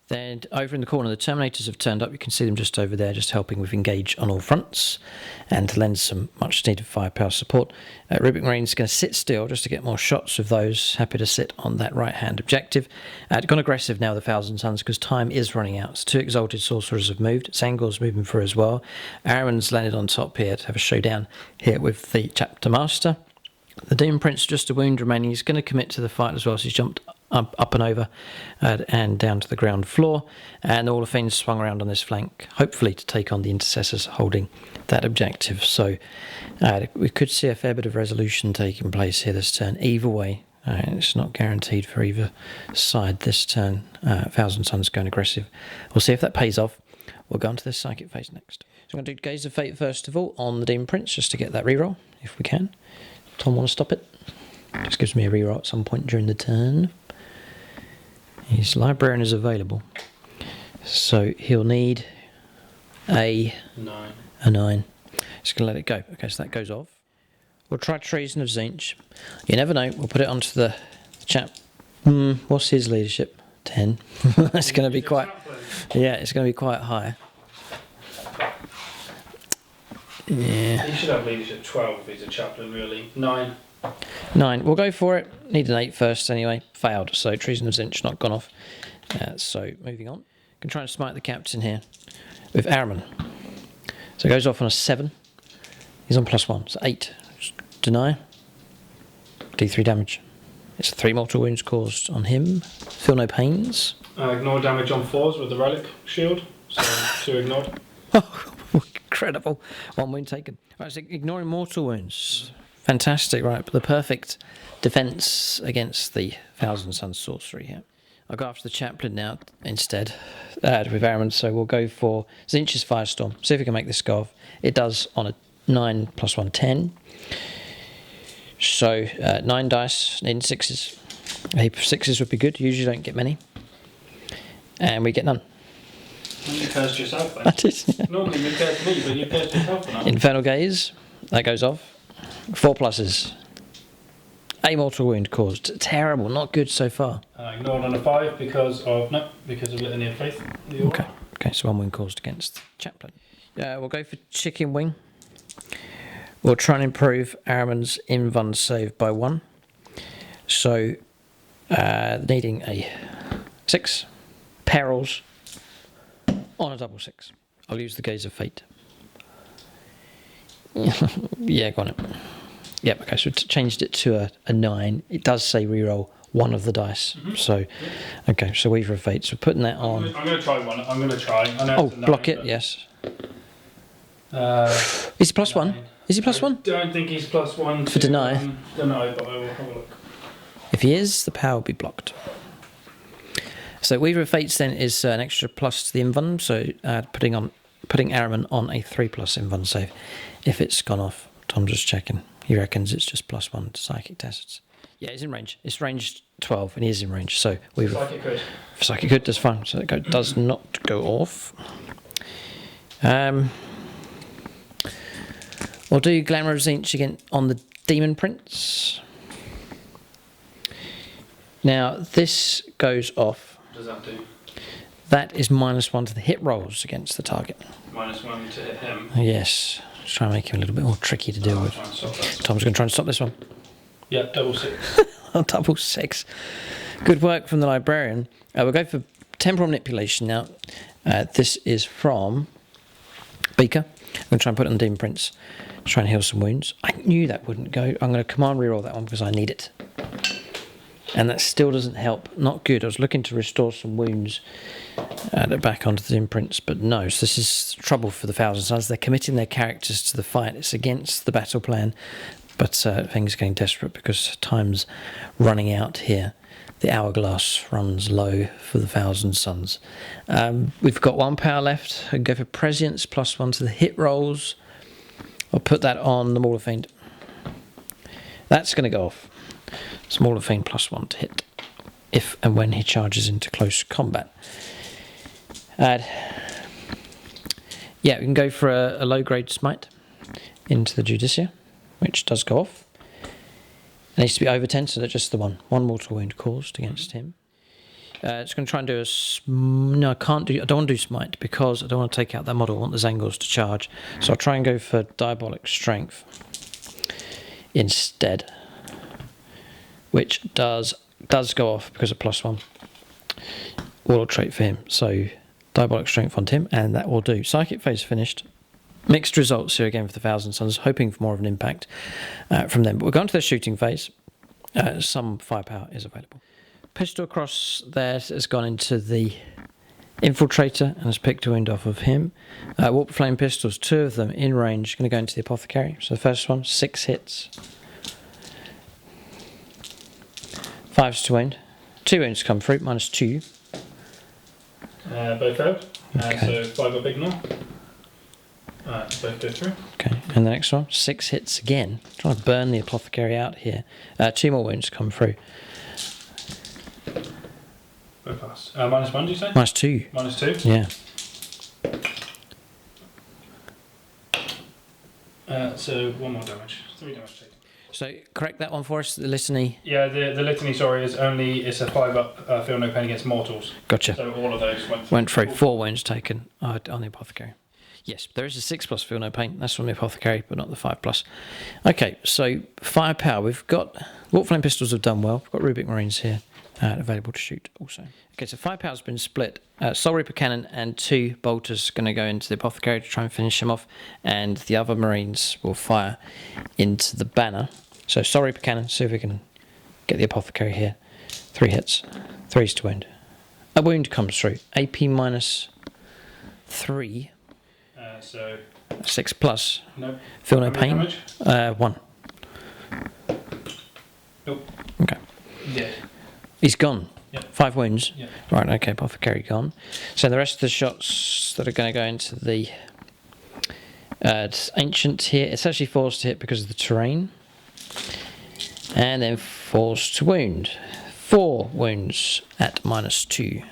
Then over in the corner, the Terminators have turned up. You can see them just over there, just helping with engage on all fronts and to lend some much-needed firepower support. Rubik Marine's going to sit still just to get more shots with those. Happy to sit on that right-hand objective. Gone aggressive now, the Thousand Suns, because time is running out. So 2 Exalted Sorcerers have moved. Zangor's moving through as well. Aaron's landed on top here to have a showdown here with the Chapter Master. The Demon Prince, just a wound remaining. He's going to commit to the fight as well, so he's jumped up and over and down to the ground floor. And all the things swung around on this flank, hopefully to take on the Intercessors holding that objective. So we could see a fair bit of resolution taking place here this turn. Either way, it's not guaranteed for either side this turn. Thousand Suns going aggressive. We'll see if that pays off. We'll go on to this psychic phase next. So I'm going to do Gaze of Fate first of all on the Demon Prince, just to get that reroll, if we can. Tom want to stop it? Just gives me a reroll at some point during the turn. His Librarian is available, so he'll need a 9. A 9. Just going to let it go. Okay, so that goes off. We'll try Treason of Zinch. You never know. We'll put it onto the chap. What's his leadership? 10. It's going to be quite... Yeah, it's going to be quite high. Yeah. He should have leadership 12 if he's a chaplain, really. 9. 9. We'll go for it. Need an 8 first anyway. Failed. So Treason of Zinch not gone off. So moving on. Can try and smite the captain here with Araman. So it goes off on a 7. He's on +1. So 8. Just deny. D3 damage. It's 3 mortal wounds caused on him. Feel no pains. Ignore damage on 4s with the relic shield. So 2 ignored. Oh, incredible. 1 wound taken. Right, so ignoring mortal wounds. Fantastic, right? The perfect defence against the Thousand Suns sorcery here. I'll go after the chaplain now instead with Araman, so we'll go for Zinch's Firestorm. See if we can make this go off. It does on a 9 +1, 10. So 9 dice, needing 6s. A heap of 6s would be good. Usually don't get many. And we get none. You cursed yourself then. That is, yeah. Normally you curse me, but you cursed yourself now. Infernal Gaze, that goes off. 4 pluses. A mortal wound caused. Terrible, not good so far. Ignored on a 5 because of Litany of Faith. Okay, so 1 wound caused against Chaplain. We'll go for Chicken Wing. We'll try and improve Araman's Invuln save by 1. So, needing a 6. Perils on a double 6. I'll use the Gaze of Fate. Yeah, got it. Yep, okay, so changed it to a 9. It does say reroll one of the dice. So, okay, so Weaver of Fates. We're putting that on. I'm going to try one. I'm going to try. I know it's a 9, block it, yes. Is he plus 1? Is he plus 1? I don't think he's plus 1 for deny. Deny, but I will have a look. If he is, the power will be blocked. So Weaver of Fates then is an extra plus to the invuln, so putting Araman on a 3+ invuln save. If it's gone off, Tom's just checking. He reckons it's just +1 to psychic tests. Yeah, he's in range. It's range 12, and he is in range. So Weaver. Psychic good. Psychic good, that's fine. So it does not go off. We'll do Glamour of Zinch again on the Demon Prince. Now this goes off. What does that do? That is -1 to the hit rolls against the target. -1 to hit him. Yes. Let's try and make him a little bit more tricky to deal with. Tom's going to try and stop this one. Yeah, double 6. Double 6. Good work from the librarian. We'll go for temporal manipulation now. This is from Beaker. I'm going to try and put it on the Demon Prince. Try and heal some wounds. I knew that wouldn't go. I'm going to command reroll that one because I need it. And that still doesn't help. Not good. I was looking to restore some wounds back onto the imprints, but no. So this is trouble for the Thousand Sons. They're committing their characters to the fight. It's against the battle plan, but things are getting desperate because time's running out here. The hourglass runs low for the Thousand Sons. We've got 1 power left. I can go for Prescience, +1 to the hit rolls. I'll put that on the Maul of Fiend. That's going to go off. Smaller Fiend +1 to hit if and when he charges into close combat. Yeah, we can go for a low-grade smite into the Judicia, which does go off. It needs to be over 10, so that's just the one. 1 mortal wound caused against him. It's going to try and do no, I don't want to do smite because I don't want to take out that model. I want the Zangors to charge. So I'll try and go for Diabolic Strength instead, which does go off because of +1. Warlord trait for him. So Diabolic Strength on him, and that will do. Psychic phase finished. Mixed results here again for the Thousand Sons, hoping for more of an impact from them. But we're going to the shooting phase. Some firepower is available. Pistol across there has gone into the Infiltrator and has picked a wound off of him. Warp Flame Pistols, 2 of them in range, going to go into the Apothecary. So the first one, 6 hits. 5s to wound. 2 wounds come through, -2. Both failed. Okay. So 5 are big now. Both go through. Okay, and the next one, 6 hits again. Trying to burn the Apothecary out here. 2 more wounds come through. Both pass. -1, do you say? -2. -2? Yeah. So 1 more damage. 3 damage taken. So correct that one for us, the litany. Yeah, the litany, sorry, it's a 5-up, feel no pain against mortals. Gotcha. So all of those Went through. 4 wounds taken on the Apothecary. Yes, there is a 6+ feel no pain. That's from the Apothecary, but not the 5+. Okay, so firepower. We've got Warp Flame Pistols have done well. We've got Rubik Marines here available to shoot also. Okay, so firepower's been split. Soul Reaper Cannon and 2 bolters going to go into the Apothecary to try and finish him off, and the other Marines will fire into the banner. So Soul Reaper Cannon, see if we can get the Apothecary here. 3 hits, 3s to wound. A wound comes through. AP -3. So 6+. no. Feel no How many pain. damage? 1. Nope. Okay. Yeah. He's gone. Yep. 5 wounds. Yep. Right, okay, Apothecary gone. So the rest of the shots that are going to go into the Ancient here, it's actually forced to hit because of the terrain. And then forced to wound. 4 wounds at -2.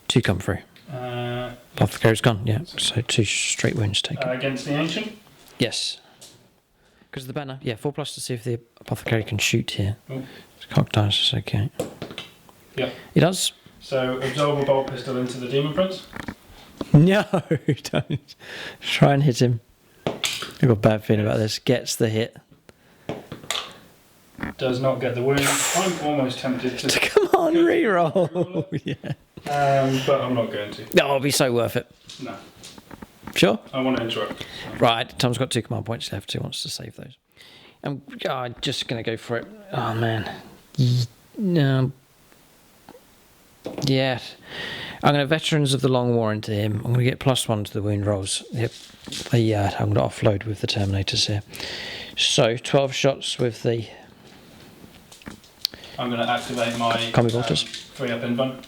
2 come through. Apothecary's gone, yeah. So 2 straight wounds taken. Against the Ancient? Yes. Because of the banner. Yeah, 4+ to see if the Apothecary can shoot here. Oh. Cock dice is okay. Yeah. He does. So absorb a bolt pistol into the Demon Prince. No, don't. Try and hit him. I've got a bad feeling about this. Gets the hit. Does not get the wound. I'm almost tempted to... Come on, reroll. Yeah. But I'm not going to. No, it'll be so worth it. No. Sure? I want to interrupt. Right, Tom's got 2 command points left. He wants to save those. I'm just going to go for it. Oh, man. No. Yeah. I'm going to Veterans of the Long War into him. I'm going to get +1 to the wound rolls. Yep. Yeah, I'm going to offload with the Terminators here. So, 12 shots with the... I'm going to activate my Combi Bolters. 3-up invuln.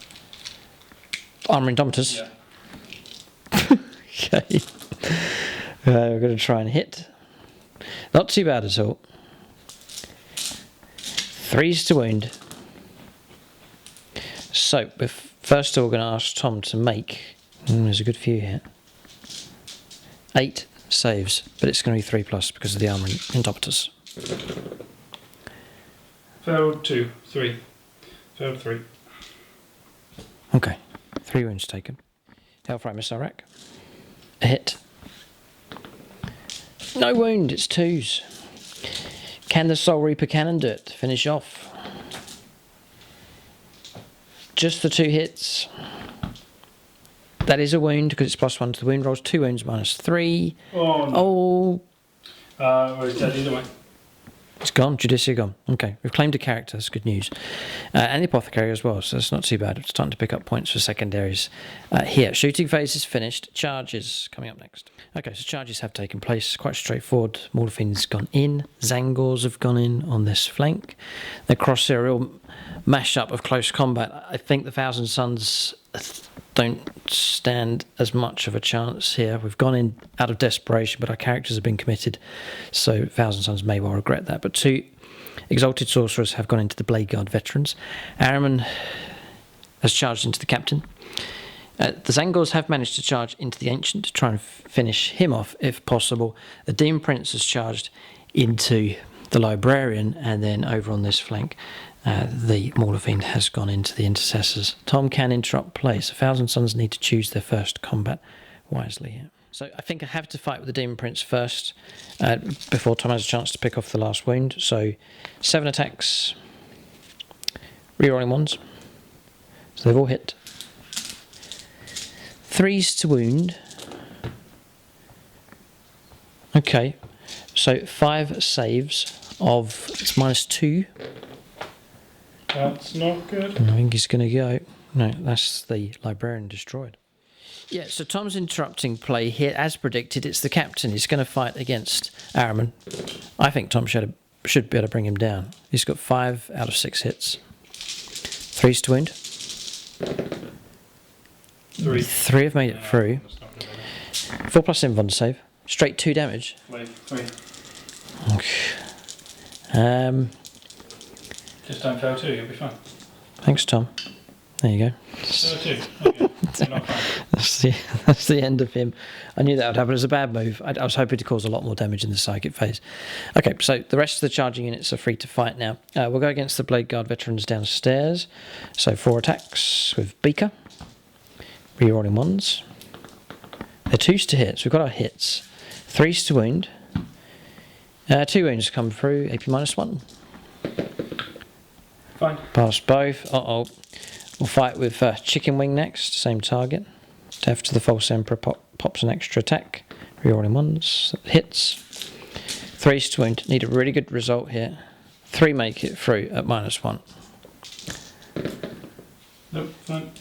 Armor Indomitors. Yeah. Okay. We're going to try and hit. Not too bad at all. 3s to wound. So, first of all, we're going to ask Tom to make... there's a good few here. 8 saves, but it's going to be 3+ because of the armor Indomitors. Failed 2, 3. Failed 3. Okay. 3 wounds taken. Hellfire Missile Rack. A hit. No wound, it's 2s. Can the Soul Reaper Cannon do it? Finish off. Just the 2 hits. That is a wound because it's +1 to the wound rolls. 2 wounds -3. Oh, no. Oh. Well, it's dead either way. It's gone. Judicia gone. Okay, we've claimed a character. That's good news. And the Apothecary as well, so it's not too bad. It's starting to pick up points for secondaries here. Shooting phase is finished. Charges coming up next. Okay, so charges have taken place. Quite straightforward. Morphing's gone in. Zangors have gone in on this flank. They're crossing a real mash-up of close combat. I think the Thousand Suns don't stand as much of a chance here. We've gone in out of desperation, but our characters have been committed, so Thousand Suns may well regret that. But 2 Exalted Sorcerers have gone into the Blade Guard veterans. Ahriman has charged into the Captain. The Zangors have managed to charge into the Ancient to try and finish him off if possible. The Demon Prince has charged into the Librarian, and then over on this flank the Mauler Fiend has gone into the Intercessors. Tom can interrupt play, so Thousand Suns need to choose their first combat wisely here. So I think I have to fight with the Demon Prince first before Tom has a chance to pick off the last wound. So 7 attacks, rerolling 1s, so they've all hit. 3s to wound. Okay, so 5 saves of it's -2. That's not good. I think he's going to go. No, that's the Librarian destroyed. Yeah, so Tom's interrupting play here. As predicted, it's the Captain. He's going to fight against Ahriman. I think Tom should be able to bring him down. He's got 5 out of 6 hits. 3s to wound. 3 have made it through. 4+ invuln to save. Straight 2 damage. Wait, 3. Okay. Just don't fail 2, you'll be fine. Thanks, Tom. There you go. Fail 2. Okay. You're not fine. That's the end of him. I knew that would happen. It was a bad move. I was hoping to cause a lot more damage in the psychic phase. Okay, so the rest of the charging units are free to fight now. We'll go against the Blade Guard veterans downstairs. So 4 attacks with Beaker. Rerolling 1s. They're 2s to hit, so we've got our hits. 3s to wound. 2 wounds come through, AP -1. Fine. Pass both. Uh-oh. We'll fight with Chicken Wing next, same target. Death to the False Emperor pops an extra attack. Rerolling 1s. Hits. 3s to wound. Need a really good result here. 3 make it through at -1. Nope, fine.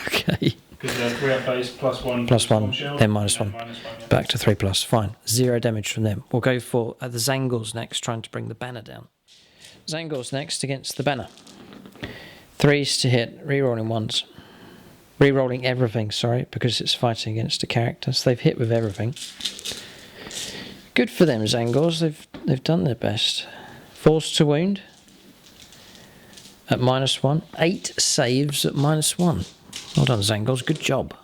Okay. Because 3-up base +1. +1, shield, then -1. Yeah. Back to 3+. Fine. 0 damage from them. We'll go for the Zangors next, trying to bring the banner down. Zangors next against the banner. 3s to hit. Rerolling 1s. Rerolling everything, sorry, because it's fighting against a character. So they've hit with everything. Good for them, Zangors. They've done their best. 4s to wound at -1. 8 saves at -1. Well done, Zangors. Good job.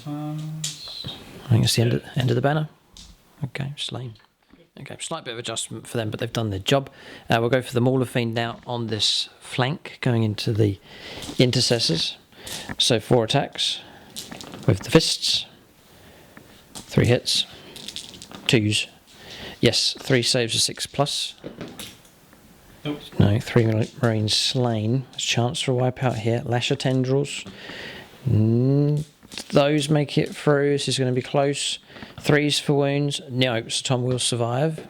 I think it's the end of the banner. Okay, slain. Okay, slight bit of adjustment for them, but they've done their job. We'll go for the Mauler Fiend now on this flank, going into the Intercessors. So 4 attacks with the fists. 3 hits. 2s. Yes, 3 saves of 6+. Nope. No, 3 Marines slain. Chance for a wipeout here. Lasher Tendrils. those make it through. This is going to be close. 3s for wounds. No, so Tom will survive.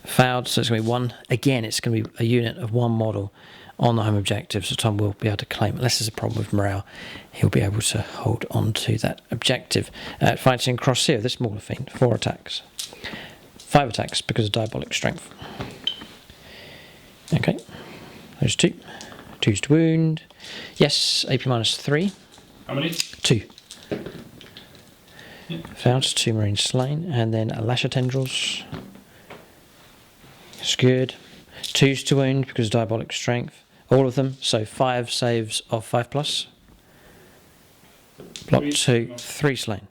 Failed, so it's going to be 1. Again, it's going to be a unit of 1 model on the home objective, so Tom will be able to claim. Unless there's a problem with morale, he'll be able to hold on to that objective. Fighting across here, this Mauler Fiend. 4 attacks. 5 attacks because of diabolic strength. Okay, those 2. 2s to wound. Yes, AP -3. How many? 2. Yeah. Failed, 2 Marines slain, and then a Lasher Tendrils. It's good. 2s to wound because of diabolic strength. All of them, so 5 saves of 5+. Block 2, 3 slain.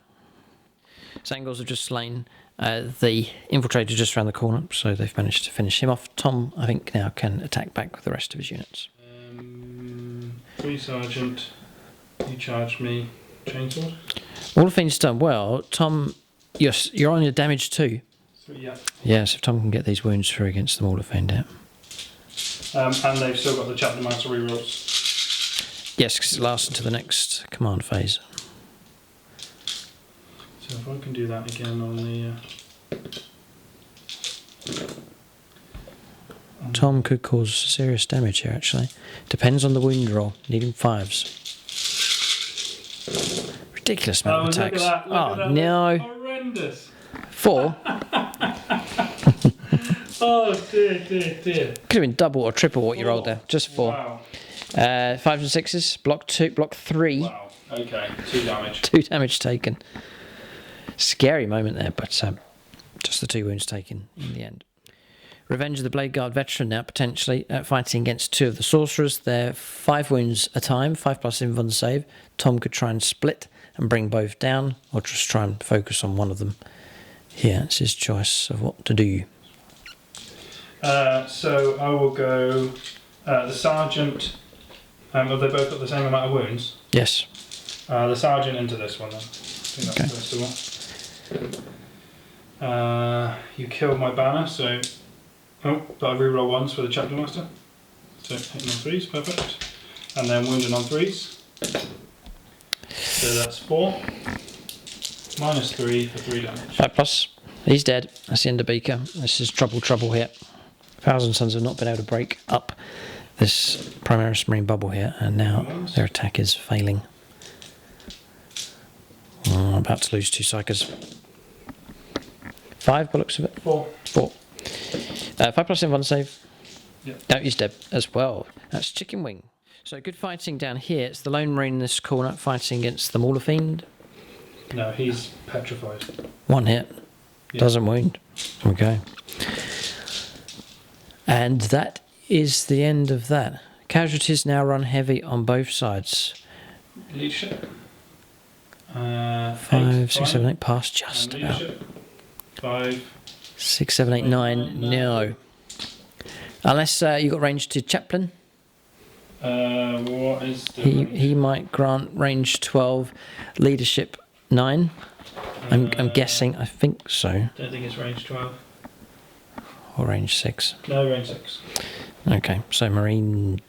Zangors have just slain the infiltrator just around the corner, so they've managed to finish him off. Tom, I think, now can attack back with the rest of his units. 3 Sergeant, you charged me chainsword. All the things done well. Tom, you're on your damage 2. 3, yeah. Yes, if Tom can get these wounds through against the Mauler Fiend out. And they've still got the Chapter Master rerolls. Yes, because it lasts until the next command phase. So if I can do that again on the... Tom could cause serious damage here, actually. Depends on the wound roll. Needing 5s. Ridiculous amount of attacks. Look at that, no. Horrendous. 4. Oh dear. Could have been double or triple what you rolled there. Just 4. Wow. 5s and 6s. Block 2. Block 3. Wow. Okay. 2 damage. 2 damage taken. Scary moment there, but just the 2 wounds taken in the end. Revenge of the Blade Guard veteran now, potentially, fighting against 2 of the sorcerers. They're 5 wounds a time, 5+ invuln save. Tom could try and split and bring both down, or just try and focus on one of them. Here, it's his choice of what to do. So I will go the Sergeant. Have they both got the same amount of wounds? Yes. The Sergeant into this one then. I think that's the first one. You killed my banner, so... Oh, but I reroll 1s for the Chapter Master. So hitting on 3s, perfect. And then wounding on 3s. So that's 4. -3 for 3 damage. 5+. He's dead. That's the end of Beaker. This is trouble here. Thousand Sons have not been able to break up this Primaris Marine bubble here, and now their attack is failing. I'm about to lose 2 Psychers. 5 by looks of it. 4. 4. 5+ in one save. Yep. No, he's dead as well. That's Chicken Wing. So good fighting down here. It's the Lone Marine in this corner fighting against the Mauler Fiend. No, he's petrified. 1 hit. Yeah. Doesn't wound. Okay. And that is the end of that. Casualties now run heavy on both sides. Leadership. 5, 6, 7, 8. Pass just And about. leadership. 5. 6, 7, 8, 9. No. Unless you got range to Chaplain. What is the... He might grant range 12, leadership 9. I'm guessing. I think so. Don't think it's range 12. Or range 6. No, range 6. Okay, so Marine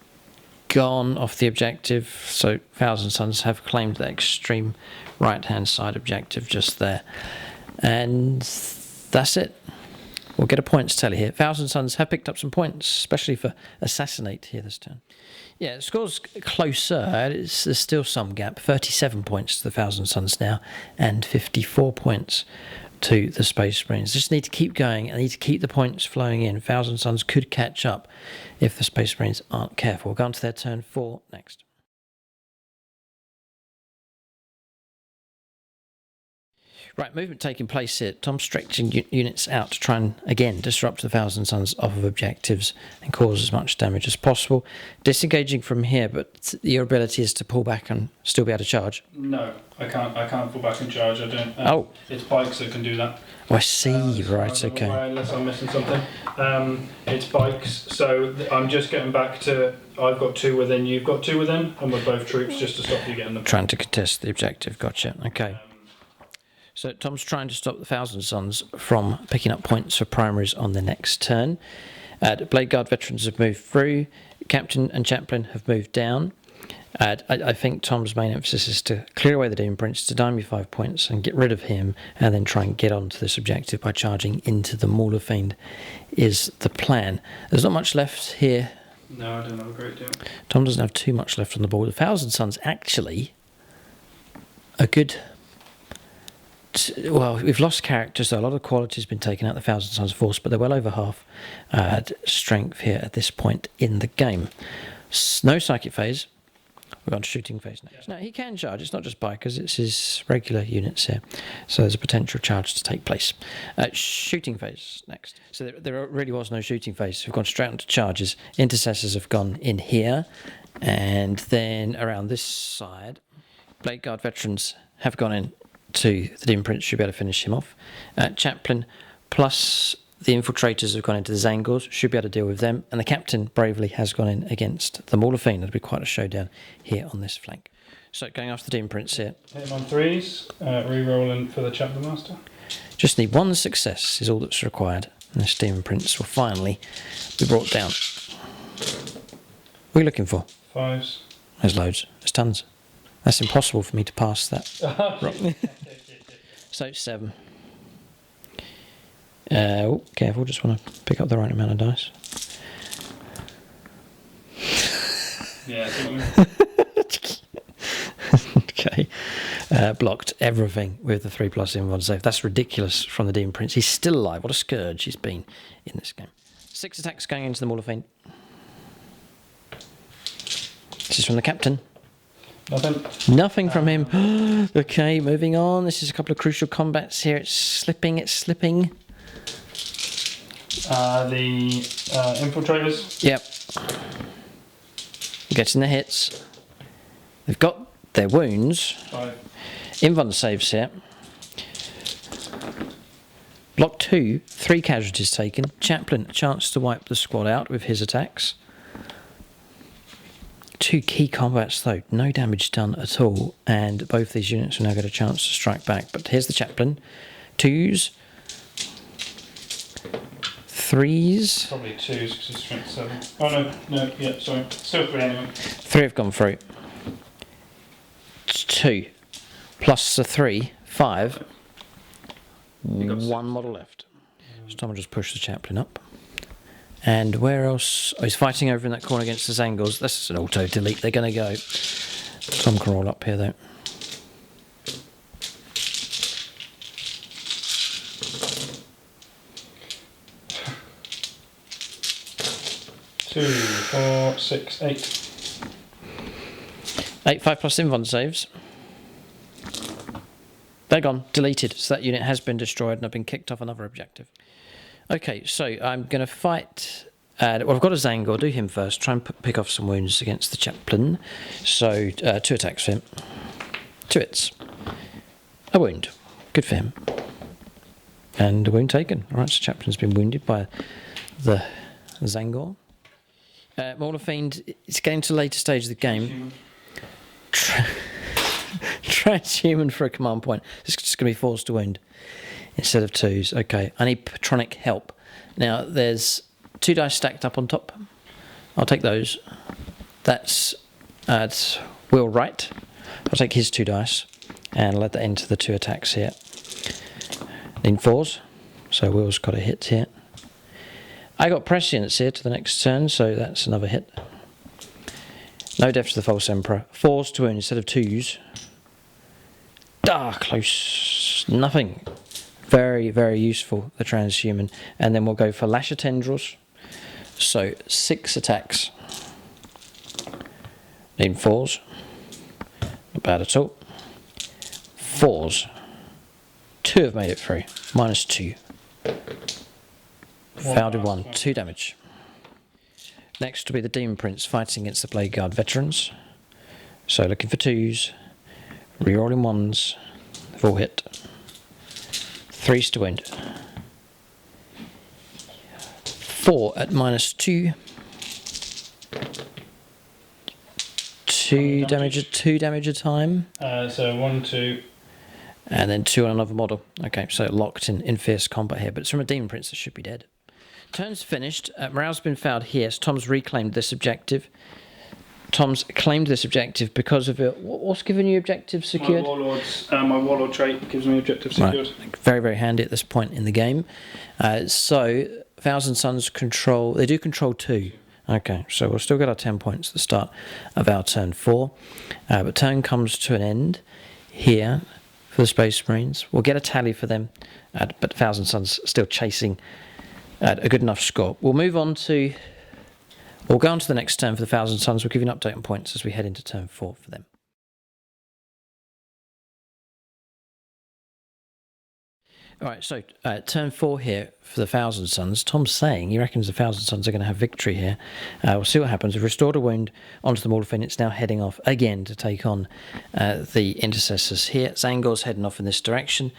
gone off the objective. So Thousand Sons have claimed the extreme right-hand side objective just there. And that's it. We'll get a points tally here. Thousand Sons have picked up some points, especially for Assassinate here this turn. Yeah, the score's closer. There's still some gap. 37 points to the Thousand Sons now, and 54 points to the Space Marines. Just need to keep going. I need to keep the points flowing in. Thousand Sons could catch up if the Space Marines aren't careful. We'll go on to their turn 4 next. Right, movement taking place here. Tom's stretching units out to try and, again, disrupt the Thousand Sons off of objectives and cause as much damage as possible. Disengaging from here, but your ability is to pull back and still be able to charge. No, I can't pull back and charge. I don't. It's bikes that can do that. Oh, I see. Right, okay. Unless I'm missing something. It's bikes. So I'm just getting back to... I've got 2 within, you've got 2 within, and we're both troops just to stop you getting them. Trying to contest the objective. Gotcha. Okay. So Tom's trying to stop the Thousand Sons from picking up points for primaries on the next turn. The Blade Guard veterans have moved through. Captain and Chaplain have moved down. I think Tom's main emphasis is to clear away the Demon Prince, to dime you 5 points and get rid of him, and then try and get onto this objective by charging into the Mauler Fiend is the plan. There's not much left here. No, I don't have a great deal. Tom doesn't have too much left on the board. 1,000 Suns actually a good... Well, we've lost characters, so a lot of quality has been taken out the 1,000 Suns force, but they're well over half strength here at this point in the game. No psychic phase. We're on shooting phase next. Yeah. No, he can charge. It's not just bikers, it's his regular units here. So there's a potential charge to take place. Shooting phase next. So there really was no shooting phase. We've gone straight onto charges. Intercessors have gone in here. And then around this side, Blade Guard veterans have gone in to the Demon Prince. Should be able to finish him off. Chaplain plus... The infiltrators have gone into the Zangors, should be able to deal with them, and the captain bravely has gone in against the Mauler Fiend. It'll be quite a showdown here on this flank. So going after the Demon Prince here. Hit him on 3s, re-rolling for the Chaplain Master. Just need one success is all that's required, and this Demon Prince will finally be brought down. What are you looking for? 5s. There's loads. There's tons. That's impossible for me to pass that. So 7. Oh, careful, just want to pick up the right amount of dice. Yeah, that's what Okay. Blocked everything with the 3+ invuln save. That's ridiculous from the Demon Prince. He's still alive. What a scourge he's been in this game. 6 attacks going into the Mauler Fiend. This is from the captain. Nothing. Nothing from him. Okay, moving on. This is a couple of crucial combats here. It's slipping. The infiltrators. Yep. Getting the hits. They've got their wounds. 5. Invuln saves here. Block 2, 3 casualties taken. Chaplain, a chance to wipe the squad out with his attacks. 2 key combats though, no damage done at all, and both these units will now get a chance to strike back. But here's the Chaplain. 2s. 3s. Probably 2s because he's strength 7. Oh no, yeah, sorry. Still 3 anyway. 3 have gone through. 2 plus a 3, 5. 1 model left. So Tom will just push the Chaplain up. And where else? Oh, he's fighting over in that corner against the Zangors. That's just an auto delete. They're going to go. Tom can roll up here though. 2, 4, 6, 8. 8, 5+ invuln saves. They're gone, deleted. So that unit has been destroyed and I've been kicked off another objective. Okay, so I'm going to fight... well, I've got a Zangor. Do him first. Try and pick off some wounds against the Chaplain. So 2 attacks for him. 2 hits. A wound. Good for him. And a wound taken. Alright, so Chaplain's been wounded by the Zangor. Mauler Fiend, it's getting to the later stage of the game. Transhuman for a command point. It's just going to be forced to wound instead of 2s. Okay, I need patronic help. Now, there's 2 dice stacked up on top. I'll take those. That's Will Wright. I'll take his 2 dice and let that into the 2 attacks here. In 4s, so Will's got a hit here. I got prescience here to the next turn, so that's another hit. No death to the False Emperor. 4s to wound instead of 2s. Ah, close. Nothing. Very, very useful, the transhuman. And then we'll go for Lasher Tendrils. So 6 attacks. In 4s. Not bad at all. 4s. 2 have made it through. -2. Failed in 1. 2 damage. Next will be the Demon Prince fighting against the Blade Guard veterans. So looking for 2s. Rerolling 1s. They've all hit. 3s to wound. 4 at -2. 2 damage a time. So 1, 2. And then 2 on another model. Okay, so locked in fierce combat here. But it's from a Demon Prince that should be dead. Turn's finished. Morale's been failed here. So Tom's reclaimed this objective. Tom's claimed this objective because of it. What's given you objective secured? My warlord trait gives me objective secured. Right. Very, very handy at this point in the game. So, Thousand Suns control... They do control 2. Okay, so we'll still get our 10 points at the start of our turn 4. But turn comes to an end here for the Space Marines. We'll get a tally for them, but Thousand Suns still chasing a good enough score. We'll move on to... We'll go on to the next turn for the Thousand Suns. We'll give you an update on points as we head into turn 4 for them. All right, so turn 4 here for the Thousand Suns. Tom's saying he reckons the Thousand Suns are going to have victory here. We'll see what happens. We've restored a wound onto the Maul of Fiend. It's now heading off again to take on the Intercessors here. Zangor's heading off in this direction.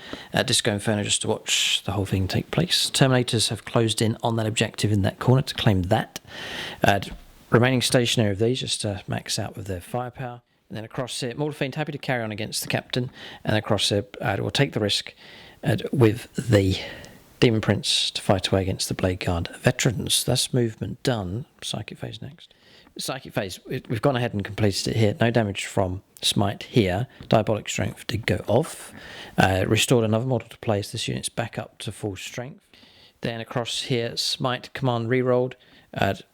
Disco Inferno just to watch the whole thing take place. Terminators have closed in on that objective in that corner to claim that. Remaining stationary of these just to max out with their firepower. And then across here, Maul of Fiend happy to carry on against the captain. And across here, we'll take the risk with the Demon Prince to fight away against the Blade Guard veterans. That's movement done. Psychic phase next. Psychic phase, we've gone ahead and completed it here. No damage from Smite here. Diabolic Strength did go off. Restored another model to place. This unit's back up to full strength. Then across here, Smite command rerolled.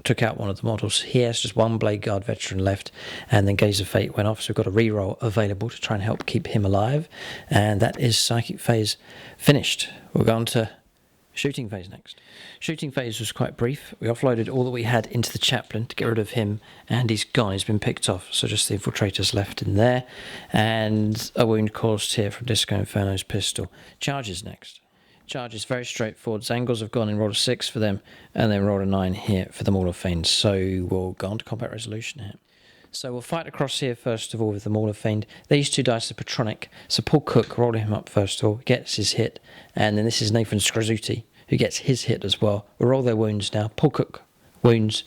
Took out one of the models here. It's just one Blade Guard veteran left, and then Gaze of Fate went off, so we've got a reroll available to try and help keep him alive, and that is Psychic phase finished. We'll go on to Shooting phase next. Shooting phase was quite brief. We offloaded all that we had into the Chaplain to get rid of him, and he's gone. He's been picked off, so just the Infiltrators left in there, and a wound caused here from Disco Inferno's pistol. Charges next. Charges very straightforward. Zangors have gone and rolled a 6 for them, and then rolled a 9 here for the Maul of Fiend. So we'll go on to combat resolution here. So we'll fight across here first of all with the Maul of Fiend. These two dice are Patronic. So Paul Cook, rolling him up first of all, gets his hit, and then this is Nathan Skrazuti who gets his hit as well. We'll roll their wounds now. Paul Cook wounds.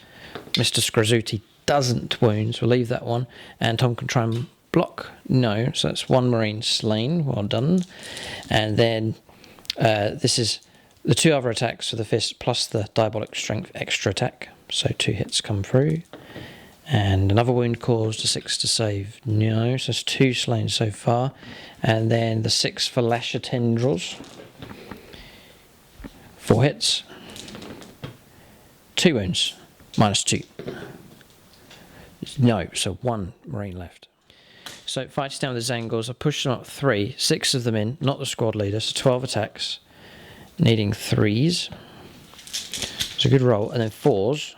Mr. Skrazuti doesn't wounds. We'll leave that one, and Tom can try and block. No, so that's one Marine slain. Well done. And then this is the 2 other attacks for the fist plus the Diabolic Strength extra attack. So 2 hits come through. And another wound caused, a 6 to save. No, so it's 2 slain so far. And then the 6 for Lasher Tendrils. 4 hits. 2 wounds. -2. No, so 1 Marine left. So fights down with the Zangors. I pushed them up 3, 6 of them in, not the squad leader, so 12 attacks, needing 3s. It's a good roll, and then 4s.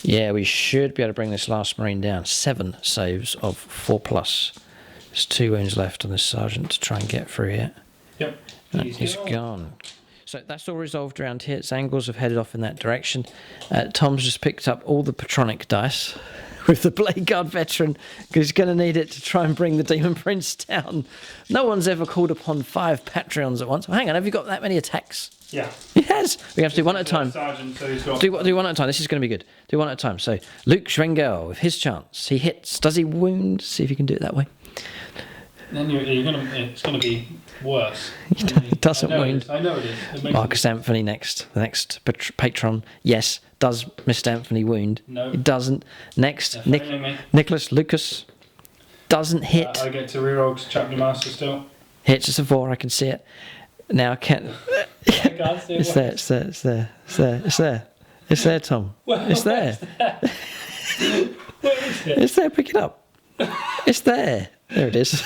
Yeah, we should be able to bring this last Marine down. 7 saves of 4+. There's 2 wounds left on this Sergeant to try and get through here. Yep. He's gone. So that's all resolved around here. Zangors have headed off in that direction. Tom's just picked up all the Patronic dice with the Blade Guard veteran, because he's going to need it to try and bring the Demon Prince down. No one's ever called upon 5 Patreons at once. Oh, hang on, have you got that many attacks? Yeah. Yes. We have to do one at a time. Do one at a time. This is going to be good. Do one at a time. So Luke Schwengel, with his chance, he hits. Does he wound? See if you can do it that way. Then it's going to be worse. He doesn't wound. I know it is. Marcus Anthony next. The next patron. Yes. Does Mr. Anthony wound? No. He doesn't. Next. Nicholas Lucas. Doesn't hit. I get to reroll Chapter Master still. Hits us a 4. I can see it. Now I can't. I can't see It's there. It's there. It's there. It's there. It's there. It's there, Tom. It's there. Where is it? It's there. Pick it up. It's there. There it is.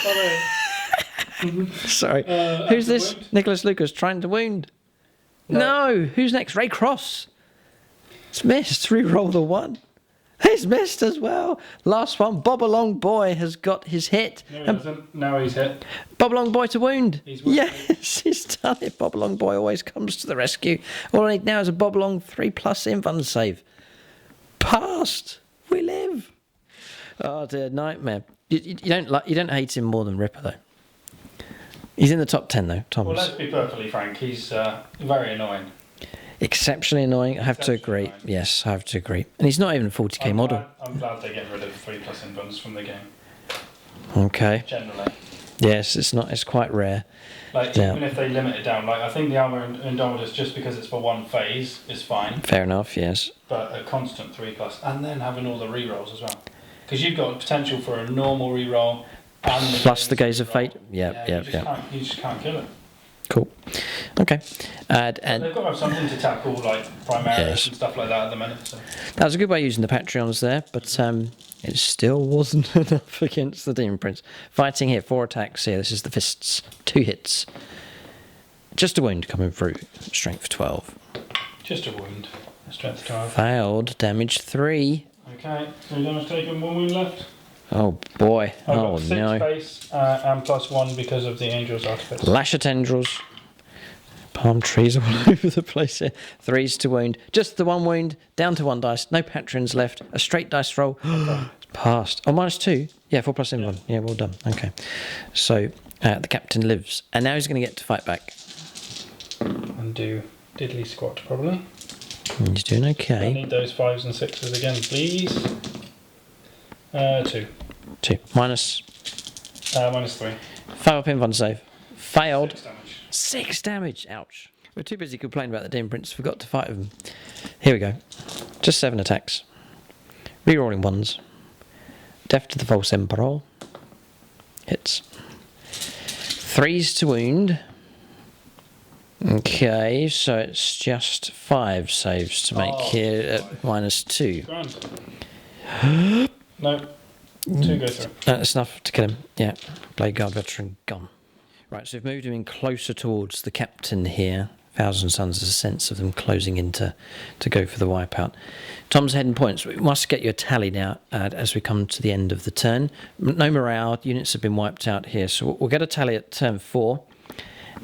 Sorry. Who's this? Wound? Nicholas Lucas trying to wound. No. Who's next? Ray Cross. It's missed. Reroll the 1. He's missed as well. Last one. Bob Along Boy has got his hit. No, he doesn't. Now he's hit. Bob Along Boy to wound. He's wounded. Yes, he's done it. Bob Along Boy always comes to the rescue. All I need now is a Bob Along 3+ invuln save. Passed. We live. Oh dear, nightmare. You don't hate him more than Ripper though. He's in the top 10 though, Thomas. Well, let's be perfectly frank. He's very annoying. Exceptionally annoying. I have to agree. Annoying. Yes, I have to agree. And he's not even a 40k model. I'm glad they get rid of 3+ invulns from the game. Okay. Generally. Yes, it's not. It's quite rare. Like Yeah. even if they limit it down, like I think the Armor Indomitus, just because it's for 1 phase, is fine. Fair enough. Yes. but a constant 3+, and then having all the rerolls as well. Because you've got potential for a normal reroll and plus the Gaze of Fate. Yeah. You just can't kill it. Cool. Okay. And they've got to have something to tackle, like Primaris and stuff like that at the minute. So. That was a good way of using the Patreons there, but it still wasn't enough against the Demon Prince. Fighting here, 4 attacks here. This is the fists. 2 hits. Just a wound coming through. Strength 12. Just a wound. Strength 12. Failed. Damage 3. Okay. So you're taking 1 wound left. Oh boy. I've got 6 base and +1 because of the Angel's Artifice. Lasher Tendrils. Palm trees all over the place here. 3s to wound. Just the 1 wound. Down to 1 dice. No patrons left. A straight dice roll. Passed. Oh, -2. Yeah, 4 plus in 1. Yeah, well done. Okay. So the captain lives. And now he's going to get to fight back. And do diddly squat, probably. He's doing okay. I need those 5s and 6s again, please. 2. 2. Minus. -3. Failed pin one save. Failed. 6 damage. 6 damage. Ouch. We're too busy complaining about the Demon Prince. Forgot to fight with him. Here we go. Just 7 attacks. Rerolling 1s. Death to the False Emperor. Hits. 3s to wound. Okay, so it's just 5 saves to make here at -2. Grand. No. 2 go through. That's enough to kill him. Yeah. Blade Guard veteran gone. Right, so we've moved him in closer towards the captain here. Thousand Suns has a sense of them closing in to go for the wipeout. Tom's head and points. We must get you a tally now as we come to the end of the turn. No morale. Units have been wiped out here. So we'll get a tally at turn 4.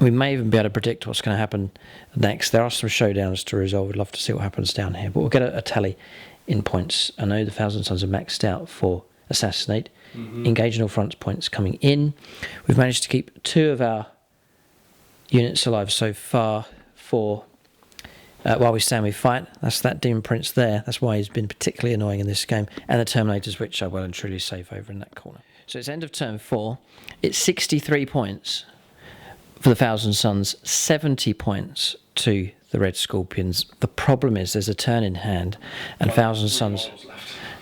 We may even be able to predict what's going to happen next. There are some showdowns to resolve. We'd love to see what happens down here. But we'll get a tally in points. I know the Thousand Suns are maxed out for Assassinate. Engage in all fronts points coming in. We've managed to keep 2 of our units alive so far for while we stand we fight. That's that Demon Prince there. That's why he's been particularly annoying in this game. And the Terminators, which are well and truly safe over in that corner. So it's end of turn 4. It's 63 points for the Thousand Suns, 70 points to the Red Scorpions. The problem is there's a turn in hand, and Thousand Suns...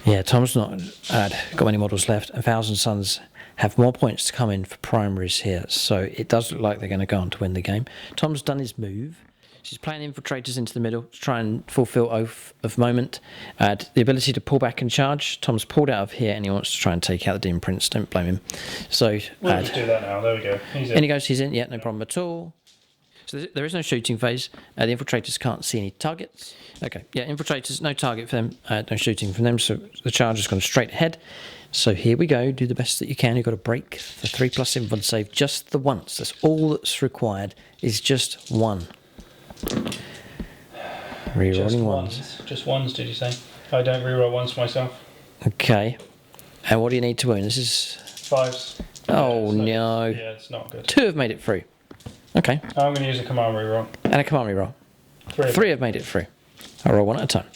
Yeah, Tom's not got many models left, and Thousand Suns have more points to come in for primaries here, so it does look like they're going to go on to win the game. Tom's done his move. She's playing infiltrators into the middle to try and fulfill Oath of Moment. The ability to pull back and charge. Tom's pulled out of here and he wants to try and take out the Demon Prince. Don't blame him. So we'll just do that now. There we go. He's in. And he goes, he's in. Yeah, no problem at all. So there is no shooting phase. The infiltrators can't see any targets. Okay, yeah, infiltrators, no target for them. No shooting from them. So the charge has gone straight ahead. So here we go. Do the best that you can. You've got to break the 3+ invuln save just the once. That's all that's required is just 1. Rerolling ones. Just ones, did you say? I don't reroll ones myself. Okay. And what do you need to win? This is 5s. Oh no. Yeah, it's not good. 2 have made it through. Okay. I'm going to use a command reroll. And a command reroll. 3 have made it through. I'll roll 1 at a time.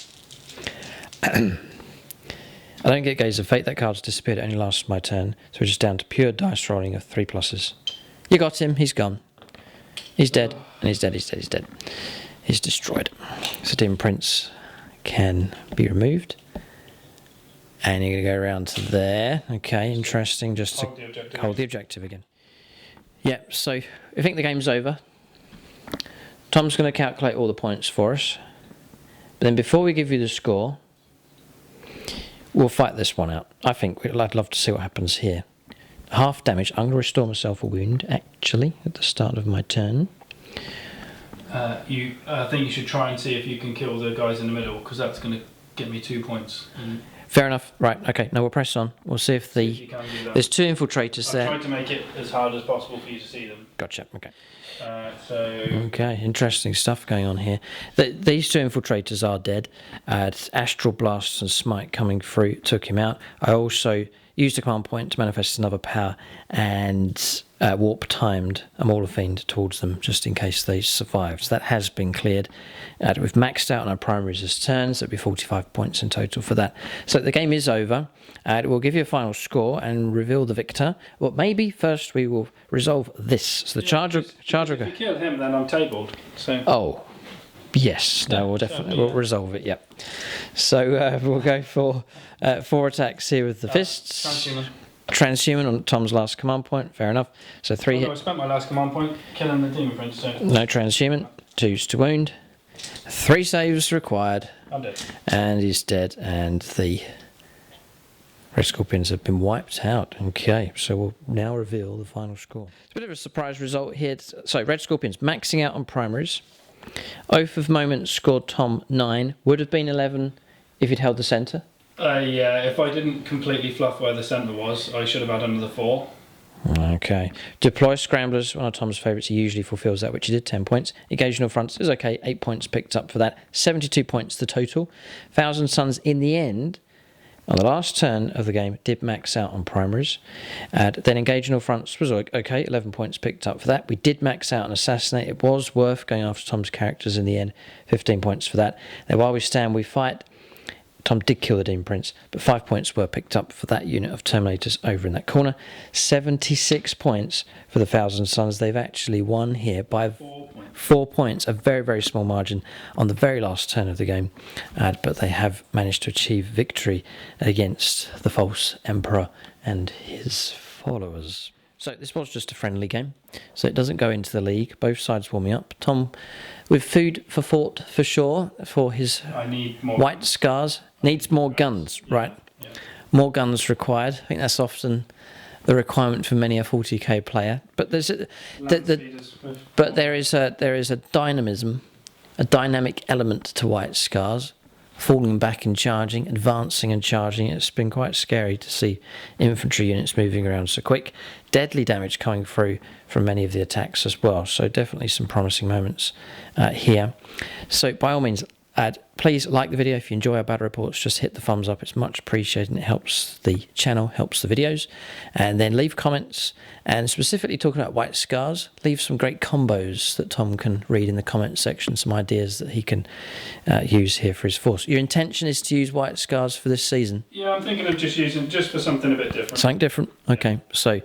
I don't get Gaze of Fate. That card's disappeared. It only lasts my turn. So we're just down to pure dice rolling of 3 pluses. You got him. He's gone. He's dead. And he's dead. He's dead. He's destroyed. So Demon Prince can be removed. And you're going to go around to there. Okay, interesting. Just to hold the objective again. Yep, so I think the game's over. Tom's going to calculate all the points for us. But then before we give you the score, we'll fight this one out. I think I'd love to see what happens here. Half damage. I'm going to restore myself a wound, actually, at the start of my turn. I think you should try and see if you can kill the guys in the middle, because that's going to get me 2 points. Fair enough. Right, okay. No, we'll press on. We'll see if there's 2 infiltrators there. I tried to make it as hard as possible for you to see them. Gotcha, okay. Okay, interesting stuff going on here. These 2 infiltrators are dead. Astral Blasts and Smite coming through took him out. I also used a command point to manifest another power and warp timed a Mauler Fiend towards them just in case they survived. So that has been cleared. We've maxed out on our primaries as turns. That'll be 45 points in total for that. So the game is over. We'll give you a final score and reveal the victor. But maybe first we will resolve this. So the charger. If you kill him, then I'm tabled. So. Oh, Yes, no, we'll definitely we'll resolve it. Yep. So we'll go for 4 attacks here with the fists. Transhuman on Tom's last command point. Fair enough. So 3 hit. I spent my last command point killing the demon prince. So. No transhuman. 2s to wound. 3 saves required. I'm dead. And he's dead. And the Red Scorpions have been wiped out. Okay, so we'll now reveal the final score. It's a bit of a surprise result here. So Red Scorpions maxing out on primaries. Oath of Moment scored Tom 9. Would have been 11 if he'd held the centre. Yeah, if I didn't completely fluff where the centre was, I should have had another 4. Okay. Deploy Scramblers, one of Tom's favourites. He usually fulfills that, which he did, 10 points. Occasional Fronts is okay, 8 points picked up for that. 72 points the total. Thousand Suns in the end, on the last turn of the game, did max out on primaries. Then Engaging Fronts was okay, 11 points picked up for that. We did max out on Assassinate. It was worth going after Tom's characters in the end, 15 points for that. Then While We Stand, We Fight. Tom did kill the Demon Prince, but 5 points were picked up for that unit of Terminators over in that corner. 76 points for the Thousand Suns. They've actually won here by 4 points, a very, very small margin on the very last turn of the game. But they have managed to achieve victory against the false Emperor and his followers. So this was just a friendly game, so it doesn't go into the league. Both sides warming up. Tom, with food for thought for sure for his white scars, needs more guns, right? Yeah. More guns required. I think that's often the requirement for many a 40k player. But there's there is a dynamism, a dynamic element to white scars. Falling back and charging, advancing and charging. It's been quite scary to see infantry units moving around so quick. Deadly damage coming through from many of the attacks as well. So definitely some promising moments here. So by all means, please like the video. If you enjoy our battle reports, just hit the thumbs up. It's much appreciated and it helps the channel, helps the videos. And then leave comments, and specifically talking about white scars, leave some great combos that Tom can read in the comment section, some ideas that he can use here for his force. Your intention is to use white scars for this season? Yeah, I'm thinking of just using for something a bit different. Something different? Okay, so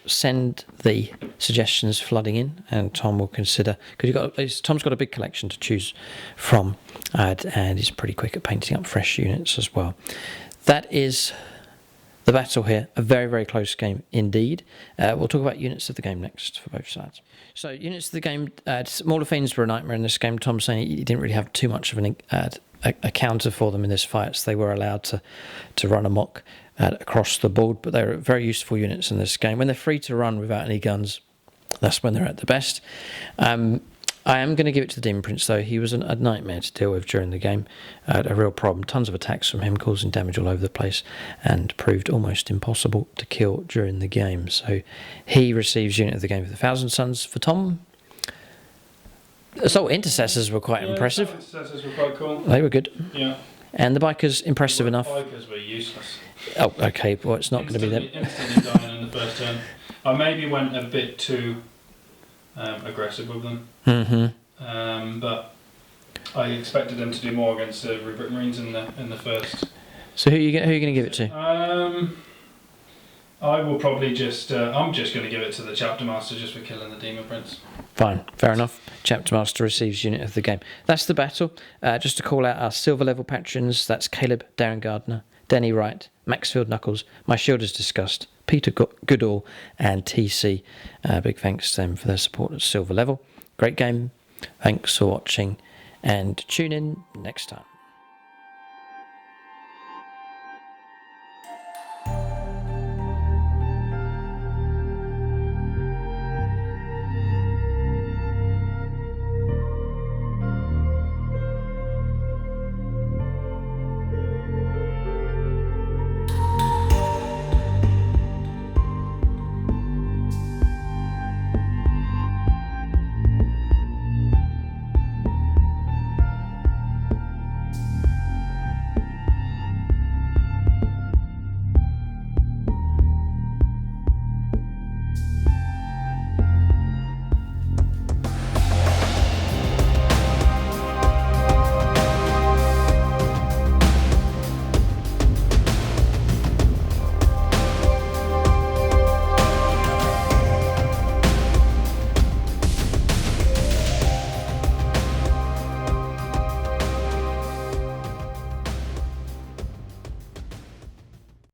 send the suggestions flooding in and Tom will consider, because Tom's got a big collection to choose from. And he's pretty quick at painting up fresh units as well. That is the battle here. A very, very close game indeed. We'll talk about units of the game next for both sides. So units of the game, Mauler Fiends were a nightmare in this game. Tom's saying he didn't really have too much of a counter for them in this fight, so they were allowed to run amok across the board, but they were very useful units in this game. When they're free to run without any guns, that's when they're at the best. I am going to give it to the Demon Prince, though. He was a nightmare to deal with during the game. A real problem. Tons of attacks from him, causing damage all over the place, and proved almost impossible to kill during the game. So he receives unit of the game for the Thousand Suns. For Tom, Assault Intercessors were quite impressive. Intercessors were quite cool. They were good. Yeah. And the Bikers, impressive enough. The Bikers were useless. Oh, okay. Well, it's not going to be them. Instantly dying in the first turn. I maybe went a bit too aggressive with them. Mm-hmm. But I expected them to do more against the Rubric Marines in the first. So who are you going to give it to? I will probably just. I'm just going to give it to the Chapter Master just for killing the Demon Prince. Fine, fair enough. Chapter Master receives unit of the game. That's the battle. Just to call out our silver level patrons. That's Caleb, Darren Gardner, Denny Wright, Maxfield Knuckles, My Shield is Discussed, Peter Goodall, and TC. Big thanks to them for their support at silver level. Great game. Thanks for watching, and tune in next time.